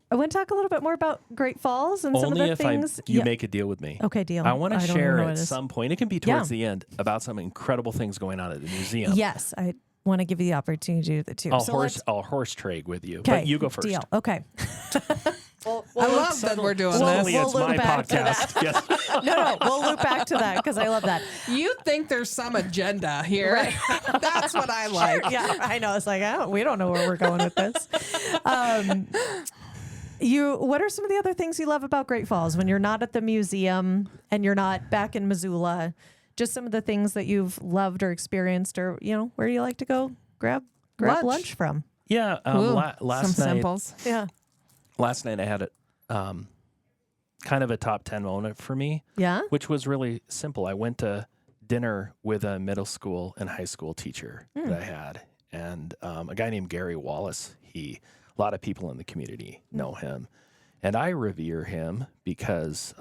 I want to talk a little bit more about Great Falls and some of only the if things. you make a deal with me. Okay, deal. I want to don't share even know at what it is. some point. It can be towards the end about some incredible things going on at the museum. Yes, I want to give you the opportunity to do that too. I'll horse trade with you, Okay, but you go first. Deal. Okay. I love that we're doing Suddenly this. it's We'll my loop back to podcast. Yes. No, we'll loop back to that because I love that. You think there's some agenda here. Right. That's what I like. Yeah, I know. It's like, we don't know where we're going with this. What are some of the other things you love about Great Falls when you're not at the museum and you're not back in Missoula? Just some of the things that you've loved or experienced, or where you like to go grab lunch from. Yeah. Last some night, simples. Yeah. last night I had kind of a top 10 moment for me. Yeah. Which was really simple. I went to dinner with a middle school and high school teacher that I had, and a guy named Gary Wallace. A lot of people in the community know him, and I revere him because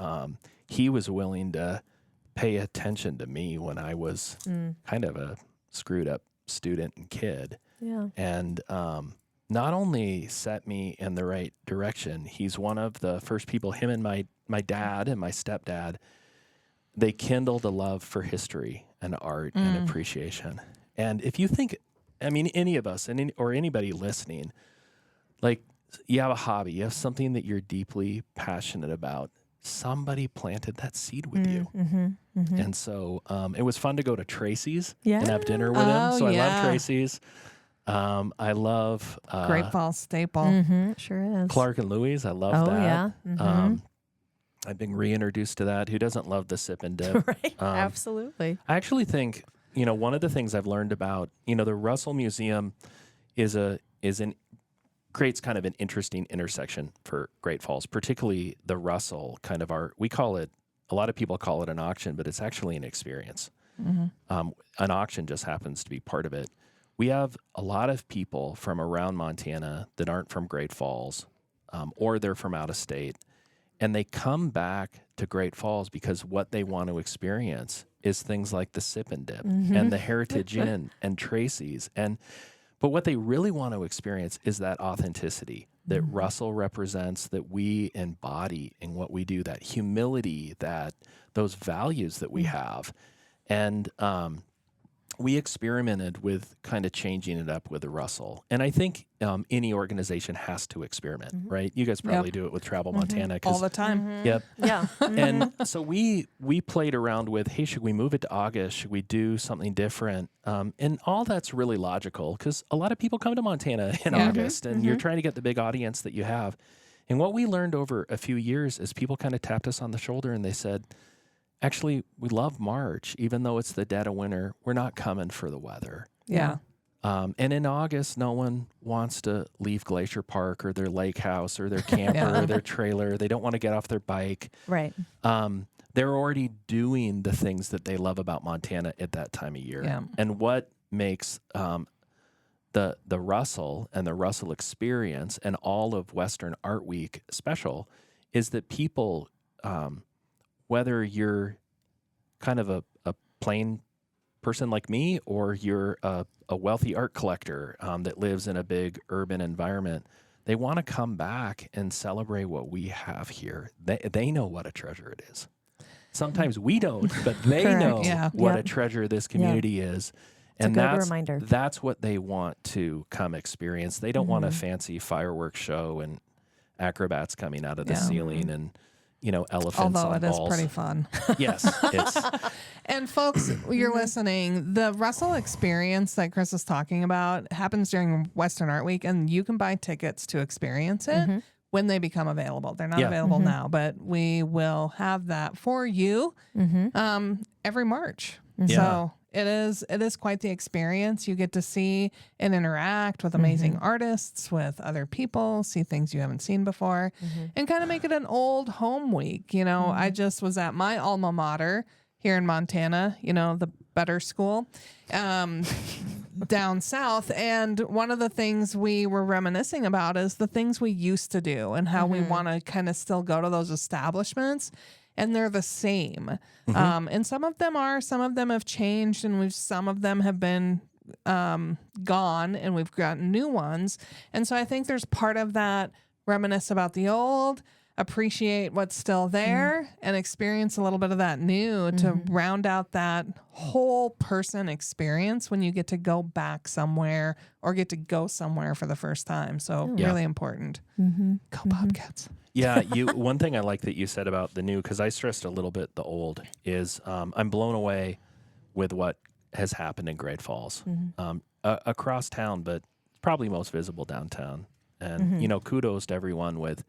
he was willing to pay attention to me when I was kind of a screwed up student and kid. Yeah. And not only set me in the right direction, he's one of the first people, him and my dad and my stepdad, they kindled a love for history and art and appreciation. And if you think, I mean, any of us or anybody listening, like you have a hobby, you have something that you're deeply passionate about, somebody planted that seed with you. And so it was fun to go to Tracy's and have dinner with him. So I love Tracy's. I love Great Falls staple. Sure is. Clark and Louie's. I love that. Yeah. I've been reintroduced to that. Who doesn't love the sip and dip? Right. Absolutely. I actually think, one of the things I've learned about, the Russell Museum creates kind of an interesting intersection for Great Falls, particularly the Russell kind of we call it, a lot of people call it an auction, but it's actually an experience. An auction just happens to be part of it. We have a lot of people from around Montana that aren't from Great Falls, or they're from out of state, and they come back to Great Falls because what they want to experience is things like the Sip and Dip and the Heritage Inn and Tracy's. But what they really want to experience is that authenticity that Russell represents, that we embody in what we do, that humility, those values that we have. And we experimented with kind of changing it up with the Russell. And I think any organization has to experiment, right? You guys probably do it with Travel Montana. All the time. Yep. Yeah. And so we played around with, hey, should we move it to August? Should we do something different? And all that's really logical because a lot of people come to Montana in August and you're trying to get the big audience that you have. And what we learned over a few years is people kind of tapped us on the shoulder and they said, actually, we love March, even though it's the dead of winter. We're not coming for the weather. Yeah. And in August, no one wants to leave Glacier Park or their lake house or their camper or their trailer. They don't want to get off their bike. Right. They're already doing the things that they love about Montana at that time of year. Yeah. And what makes the Russell and the Russell experience and all of Western Art Week special is that people, whether you're kind of a plain person like me or you're a wealthy art collector that lives in a big urban environment, they want to come back and celebrate what we have here. They know what a treasure it is. Sometimes we don't, but they know what a treasure this community is. And that's what they want to come experience. They don't want a fancy fireworks show and acrobats coming out of the ceiling and elephants Although on it is balls. pretty fun. Yes, it's And folks, you're listening. The Russell experience that Chris is talking about happens during Western Art Week, and you can buy tickets to experience it when they become available. They're not available now, but we will have that for you every March. So it is quite the experience. You get to see and interact with amazing artists, with other people, see things you haven't seen before, and kind of make it an old home week. I just was at my alma mater here in Montana, the better school down south. And one of the things we were reminiscing about is the things we used to do and how we want to kind of still go to those establishments. And they're the same. And some of them have changed, and some of them have been gone, and we've gotten new ones. And so I think there's part of that reminisce about the old, appreciate what's still there and experience a little bit of that new to round out that whole person experience when you get to go back somewhere or get to go somewhere for the first time. So really important. Go Bobcats. Yeah, one thing I like that you said about the new, because I stressed a little bit the old, is I'm blown away with what has happened in Great Falls across town, but probably most visible downtown. And, kudos to everyone with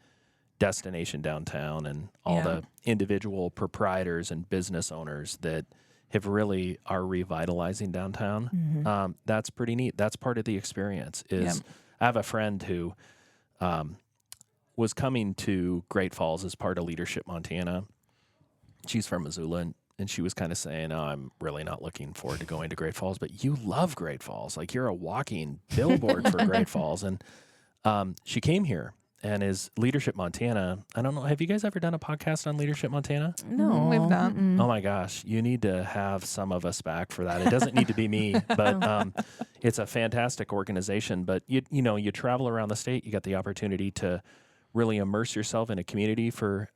Destination Downtown and all the individual proprietors and business owners that have really are revitalizing downtown. That's pretty neat. That's part of the experience. I have a friend who was coming to Great Falls as part of Leadership Montana. She's from Missoula, and she was kind of saying, "Oh, I'm really not looking forward to going to Great Falls, but you love Great Falls. Like, you're a walking billboard for Great Falls." And she came here. And is Leadership Montana, I don't know, have you guys ever done a podcast on Leadership Montana? No, we've not. Oh my gosh, you need to have some of us back for that. It doesn't need to be me, but it's a fantastic organization. But you travel around the state, you got the opportunity to really immerse yourself in a community for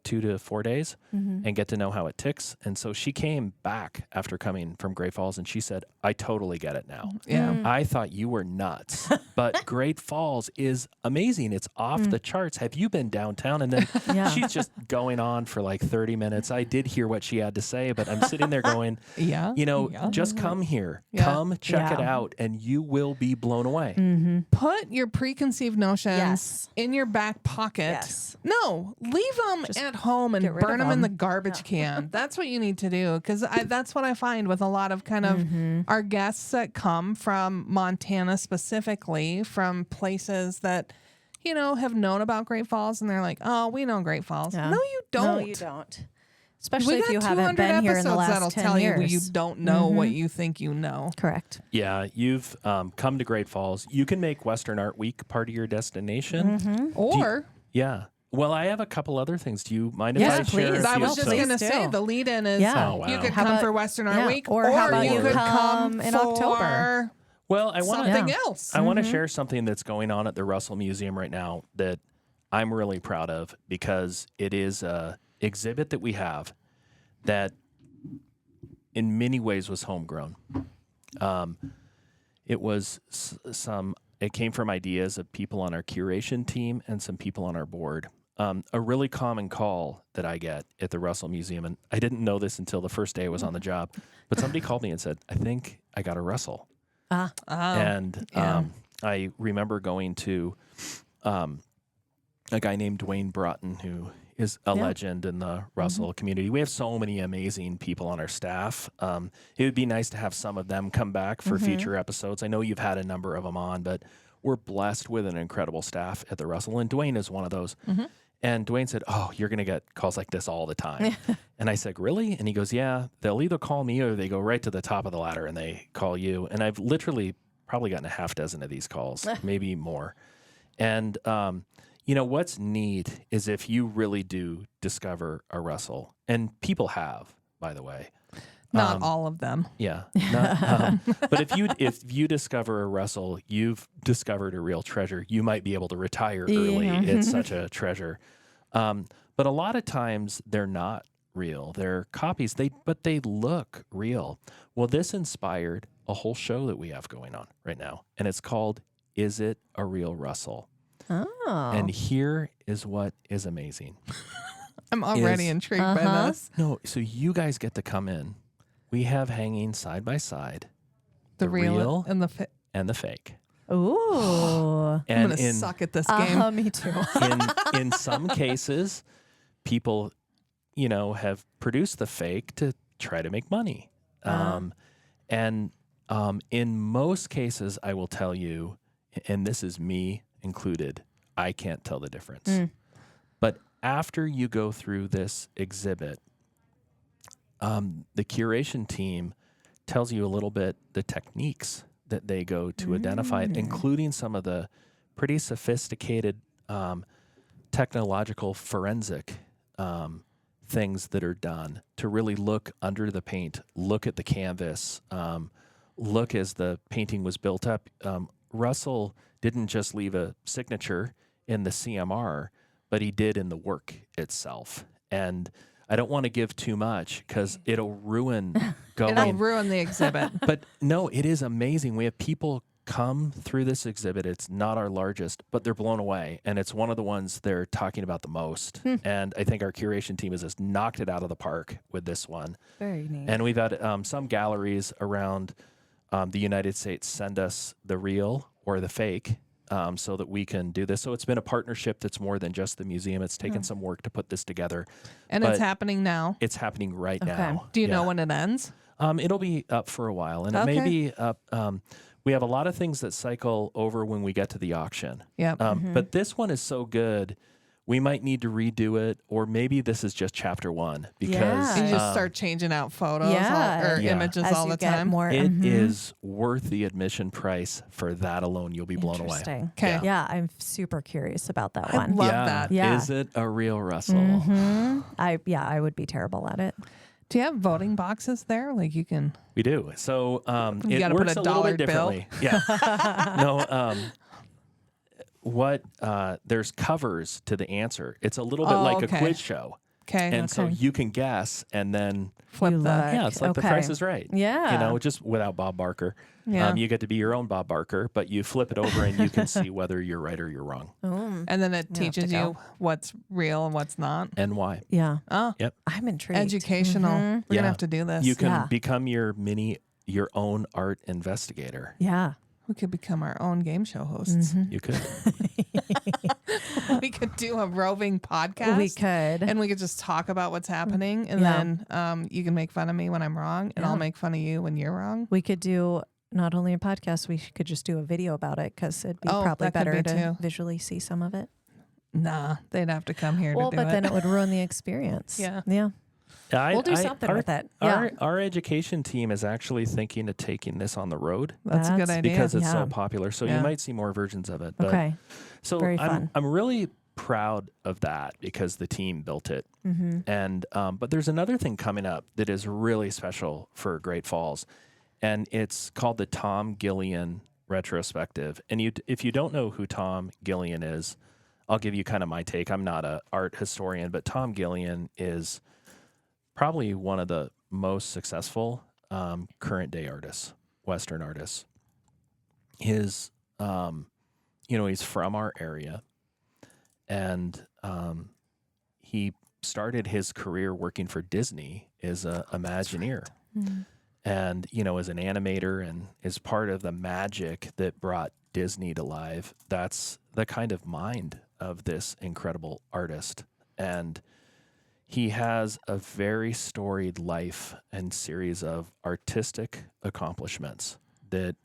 2 to 4 days and get to know how it ticks. And so she came back after coming from Great Falls, and she said, "I totally get it now. I thought you were nuts, but Great Falls is amazing. It's off the charts. Have you been downtown?" And then she's just going on for like 30 minutes. I did hear what she had to say, but I'm sitting there going, just come here. Come check it out, and you will be blown away. Put your preconceived notions in your back pocket. No, leave them at home and burn them in the garbage can. That's what you need to do, because that's what I find with a lot of kind of our guests that come from Montana, specifically from places that have known about Great Falls, and they're like, "Oh, we know Great Falls." No, you don't. No, you don't. Especially if you haven't been here in the last 10 years. You don't know what you think you know. Correct. Yeah, you've come to Great Falls. You can make Western Art Week part of your destination. Or... Well, I have a couple other things. Do you mind if I share? Please. I was just going to say, the lead-in is you could come for Western Art Week, or how about you could come in October. Well, I want something else. I want to share something that's going on at the Russell Museum right now that I'm really proud of, because it is a exhibit that we have that in many ways was homegrown. It was it came from ideas of people on our curation team and some people on our board. A really common call that I get at the Russell Museum, and I didn't know this until the first day I was on the job, but somebody called me and said, "I think I got a Russell." And I remember going to a guy named Dwayne Broughton, who is a legend in the Russell community. We have so many amazing people on our staff. It would be nice to have some of them come back for future episodes. I know you've had a number of them on, but we're blessed with an incredible staff at the Russell, and Dwayne is one of those. And Dwayne said, "Oh, you're going to get calls like this all the time." And I said, "Really?" And he goes, "Yeah, they'll either call me or they go right to the top of the ladder and they call you." And I've literally probably gotten a half dozen of these calls, maybe more. And, what's neat is if you really do discover a Russell, and people have, by the way. Not all of them. Yeah. But if you discover a Russell, you've discovered a real treasure. You might be able to retire early. It's such a treasure. But a lot of times they're not real. They're copies, but they look real. Well, this inspired a whole show that we have going on right now, and it's called Is It a Real Russell? Oh. And here is what is amazing. I'm already intrigued by this. No, so you guys get to come in. We have hanging side by side the real and the fake. Ooh. And I'm going to suck at this game. Me too. in some cases, people, have produced the fake to try to make money. And in most cases, I will tell you, and this is me included, I can't tell the difference. But after you go through this exhibit, the curation team tells you a little bit the techniques that they go to identify it, including some of the pretty sophisticated technological forensic things that are done to really look under the paint, look at the canvas, look as the painting was built up. Russell didn't just leave a signature in the CMR, but he did in the work itself. And I don't want to give too much because it'll ruin going. It'll ruin the exhibit. But no, it is amazing. We have people come through this exhibit. It's not our largest, but they're blown away. And it's one of the ones they're talking about the most. And I think our curation team has just knocked it out of the park with this one. Very neat. And we've had some galleries around the United States send us the real or the fake so that we can do this. So it's been a partnership that's more than just the museum. It's taken some work to put this together. And it's happening now? It's happening right now. Do you know when it ends? It'll be up for a while, and it may be up. We have a lot of things that cycle over when we get to the auction. Yeah. But this one is so good, we might need to redo it, or maybe this is just chapter 1 because you just start changing out photos or images As all you the get time. more, it is worth the admission price for that alone. You'll be blown away. Interesting. Okay. Yeah, I'm super curious about that I one. love that. Yeah. Is it a real Russell? I would be terrible at it. Do you have voting boxes there? Like you can. We do. So You it gotta put works a a little dollar bit bill? differently. Yeah. No. There's covers to the answer. It's a little bit like a quiz show. Okay. And so you can guess and then flip You the. look. yeah, it's like The Okay. Price is Right. Yeah. You know, just without Bob Barker. Yeah. You get to be your own Bob Barker, but you flip it over and you can see whether you're right or you're wrong And then it teaches you what's real and what's not. and why. Yeah. Oh, Yep. I'm intrigued. educational. We're Yeah. gonna have to do this. You can Yeah. become your own art investigator. Yeah. We could become our own game show hosts. You could. We could do a roving podcast. We could. And we could just talk about what's happening. And then you can make fun of me when I'm wrong. And I'll make fun of you when you're wrong. We could do not only a podcast, we could just do a video about it because it'd be probably that could better be to too. visually see some of it. Nah, they'd have to come here Well, to do but it. then it would ruin the experience. Yeah. Yeah. We'll do something with it. Yeah. Our education team is actually thinking of taking this on the road That's a good idea. because it's Yeah. so popular. So Yeah. you might see more versions of it. But, Okay. So Very fun. I'm really proud of that because the team built it. And but there's another thing coming up that is really special for Great Falls, and it's called the Tom Gillian Retrospective. And if you don't know who Tom Gillian is, I'll give you kind of my take. I'm not an art historian, but Tom Gillian is probably one of the most successful current day artists, Western artists. His, he's from our area, and he started his career working for Disney as an Imagineer, and as an animator, and is part of the magic that brought Disney to life. That's the kind of mind of this incredible artist, and he has a very storied life and series of artistic accomplishments that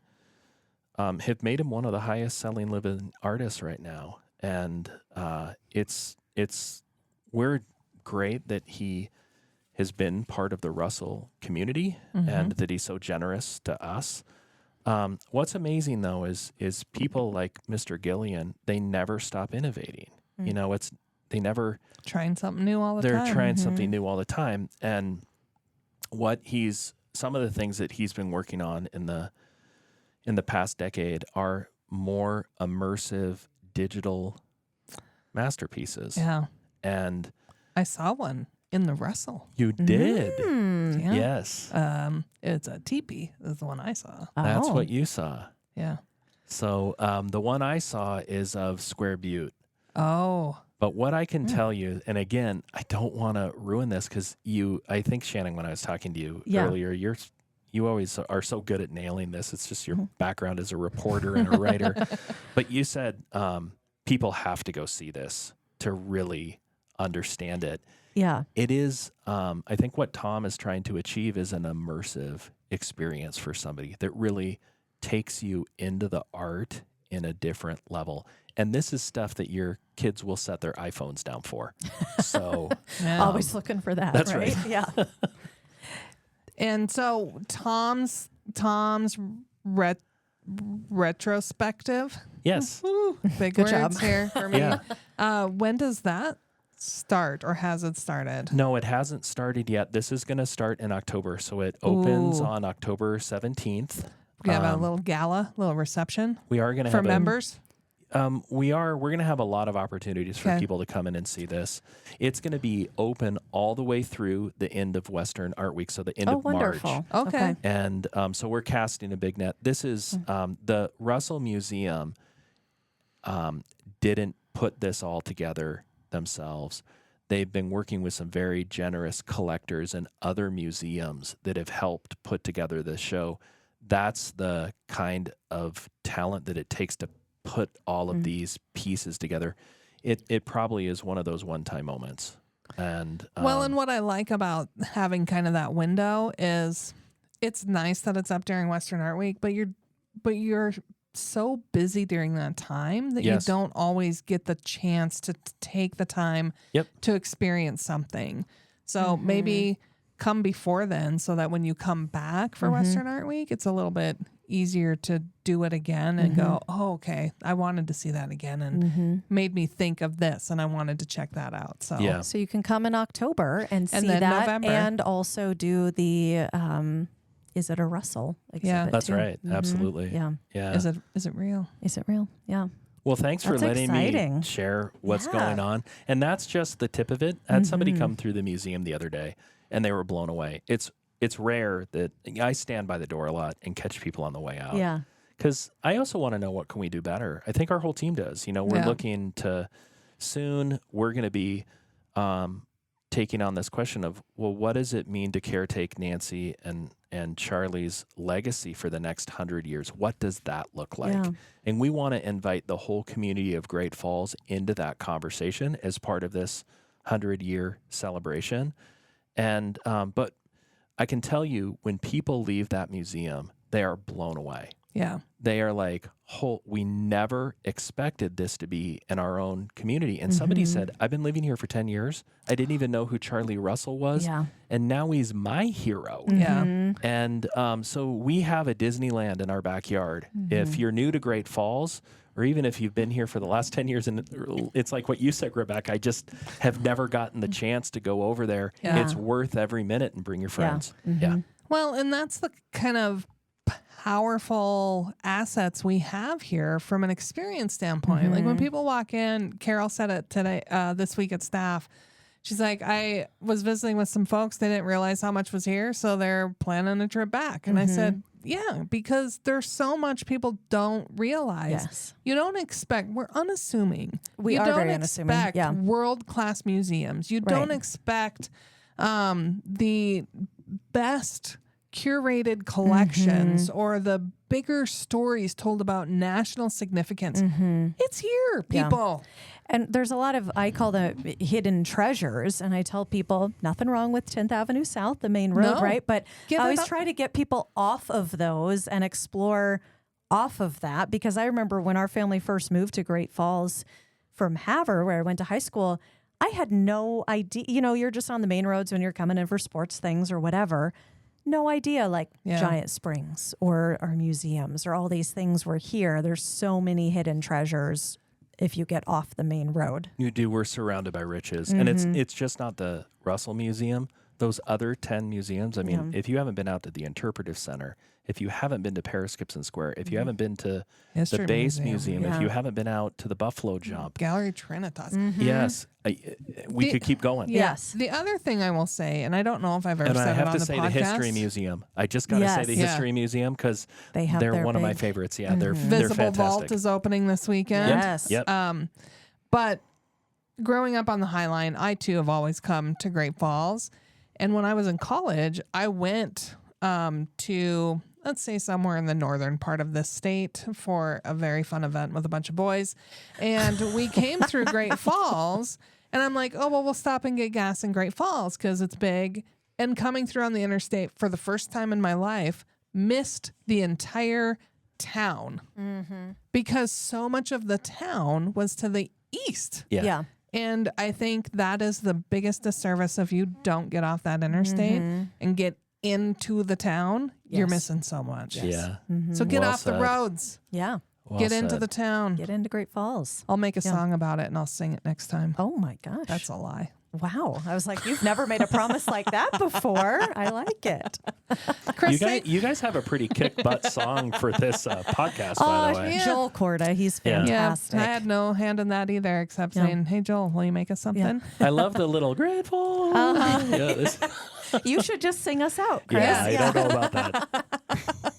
have made him one of the highest selling living artists right now. And we're great that he has been part of the Russell community and that he's so generous to us. What's amazing though is people like Mr. Gillian, they never stop innovating. They never Trying something new all the time. they're trying something new all the time. And some of the things that he's been working on in the past decade are more immersive digital masterpieces. Yeah. And I saw one in the Russell. you did. Yeah. Yes. It's a teepee is the one I saw. That's what you saw. Yeah. So the one I saw is of Square Butte. Oh. But what I can tell you, and again, I don't want to ruin this because I think, Shannon, when I was talking to you earlier, you always are so good at nailing this. It's just your background as a reporter and a writer. But you said people have to go see this to really understand it. Yeah. It is, I think what Tom is trying to achieve is an immersive experience for somebody that really takes you into the art in a different level. And this is stuff that your kids will set their iPhones down for. So Always looking for that. that's right. right. Yeah. And so Tom's retrospective. yes. Woo, big Good words job. here for me. Yeah. When does that start, or has it started? No, it hasn't started yet. This is going to start in October. So it opens Ooh. on October 17th. We have a little gala, little reception We are going to for have members. We're going to have a lot of opportunities for people to come in and see this. It's going to be open all the way through the end of Western Art Week, so the end of wonderful. March. Okay. And so we're casting a big net. This is the Russell Museum didn't put this all together themselves. They've been working with some very generous collectors and other museums that have helped put together this show. That's the kind of talent that it takes to put all of these pieces together. It probably is one of those one-time moments. And and what I like about having kind of that window is it's nice that it's up during Western Art Week, but you're so busy during that time that you don't always get the chance to take the time to experience something. So maybe come before then, so that when you come back for Western Art Week, it's a little bit easier to do it again and go, oh, okay, I wanted to see that again and made me think of this and I wanted to check that out. So So you can come in October and see then that November. and also do the Is It a Russell exhibit that's too. right. Absolutely. Yeah. Is it real? Is it real? Yeah. Well, thanks for That's letting exciting. me share what's Yeah. going on. And that's just the tip of it. I had somebody come through the museum the other day and they were blown away. It's rare that I stand by the door a lot and catch people on the way out. Yeah. Because I also want to know, what can we do better? I think our whole team does. We're looking to soon, we're going to be taking on this question of, well, what does it mean to caretake Nancy and Charlie's legacy for the next 100 years? What does that look like? Yeah. And we want to invite the whole community of Great Falls into that conversation as part of this 100-year celebration. And but I can tell you, when people leave that museum, they are blown away. Yeah. They are like, we never expected this to be in our own community. And somebody said, I've been living here for 10 years. I didn't even know who Charlie Russell was. Yeah. And now he's my hero. Yeah. And so we have a Disneyland in our backyard. If you're new to Great Falls, or even if you've been here for the last 10 years, and it's like what you said, Rebecca, I just have never gotten the chance to go over there. Yeah. It's worth every minute, and bring your friends. Yeah. Well, and that's the kind of powerful assets we have here from an experience standpoint. Like when people walk in, Carol said it today, this week at staff. She's like, I was visiting with some folks. They didn't realize how much was here, so they're planning a trip back. And I said, yeah, because there's so much people don't realize. Yes. You don't expect, we're unassuming. We are very unassuming. You don't expect Yeah. world-class museums. You don't expect the best curated collections or the bigger stories told about national significance. It's here, people. And there's a lot of, I call them hidden treasures. And I tell people, nothing wrong with 10th Avenue South, the main road, No. right? But Give I it always up. try to get people off of those and explore off of that. Because I remember when our family first moved to Great Falls from Havre, where I went to high school, I had no idea. You're just on the main roads when you're coming in for sports things or whatever. No idea, like Giant Springs or our museums or all these things were here. There's so many hidden treasures if you get off the main road. You do. We're surrounded by riches. And it's just not the Russell Museum. Those other 10 museums, I mean, if you haven't been out to the Interpretive Center, if you haven't been to Paris Gibson Square, if you haven't been to History the Base Museum, Museum, if you haven't been out to the Buffalo Jump, Gallery Trinitas. yes, we could keep going. Yes. The other thing I will say, and I don't know if I've ever And said I it have on to the say podcast. the History Museum. I just got to say Yes. the Yeah. History Museum because They have they're their one of my big- favorites. Yeah, they're Visible fantastic. Vault is opening this weekend. Yes. Yep. But growing up on the High Line, I too have always come to Great Falls. And when I was in college, I went to, let's say, somewhere in the northern part of this state for a very fun event with a bunch of boys. And we came through Great Falls, and I'm like, oh, well, we'll stop and get gas in Great Falls because it's big. And coming through on the interstate for the first time in my life, missed the entire town because so much of the town was to the east. Yeah. And I think that is the biggest disservice if you don't get off that interstate and get into the town. You're Yes. missing so much. Yeah. So get Well off the said. roads. Yeah. Well Get into said. the town. Get into Great Falls. I'll make a song about it and I'll sing it next time. Oh my gosh. That's a lie. Wow. I was like, you've never made a promise like that before. I like it. Chris, You guys have a pretty kick butt song for this podcast, by the way. Yeah. Joel Corda, he's fantastic. I had no hand in that either, except saying, "Hey, Joel, will you make us something?" I love the little grateful. You should just sing us out, Chris. Yeah, I don't know about that.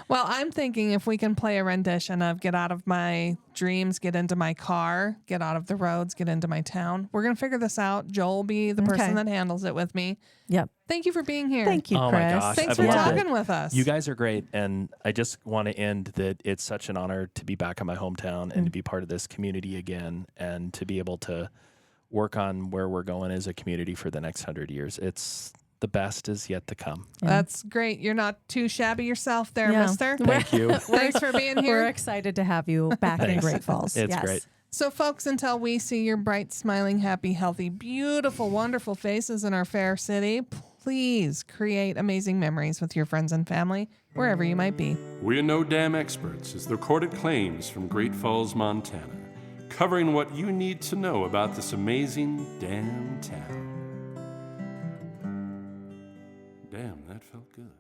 Well, I'm thinking if we can play a rendition of Get Out of My Dreams, Get Into My Car, Get Out of the Roads, Get Into My Town. We're going to figure this out. Joel will be the person that handles it with me. Yep. Thank you for being here. Thank you, Chris. Oh my gosh. Thanks I've for loved talking with us. You guys are great. And I just want to end that it's such an honor to be back in my hometown and to be part of this community again and to be able to work on where we're going as a community for the next 100 years. It's the best is yet to come. Yeah. That's great. You're not too shabby yourself there, mister. Thank you. Thanks for being here. We're excited to have you back in Great Falls. It's great. So, folks, until we see your bright, smiling, happy, healthy, beautiful, wonderful faces in our fair city, please create amazing memories with your friends and family, wherever you might be. We are no damn experts as the recorded claims from Great Falls, Montana, covering what you need to know about this amazing damn town. Damn, that felt good.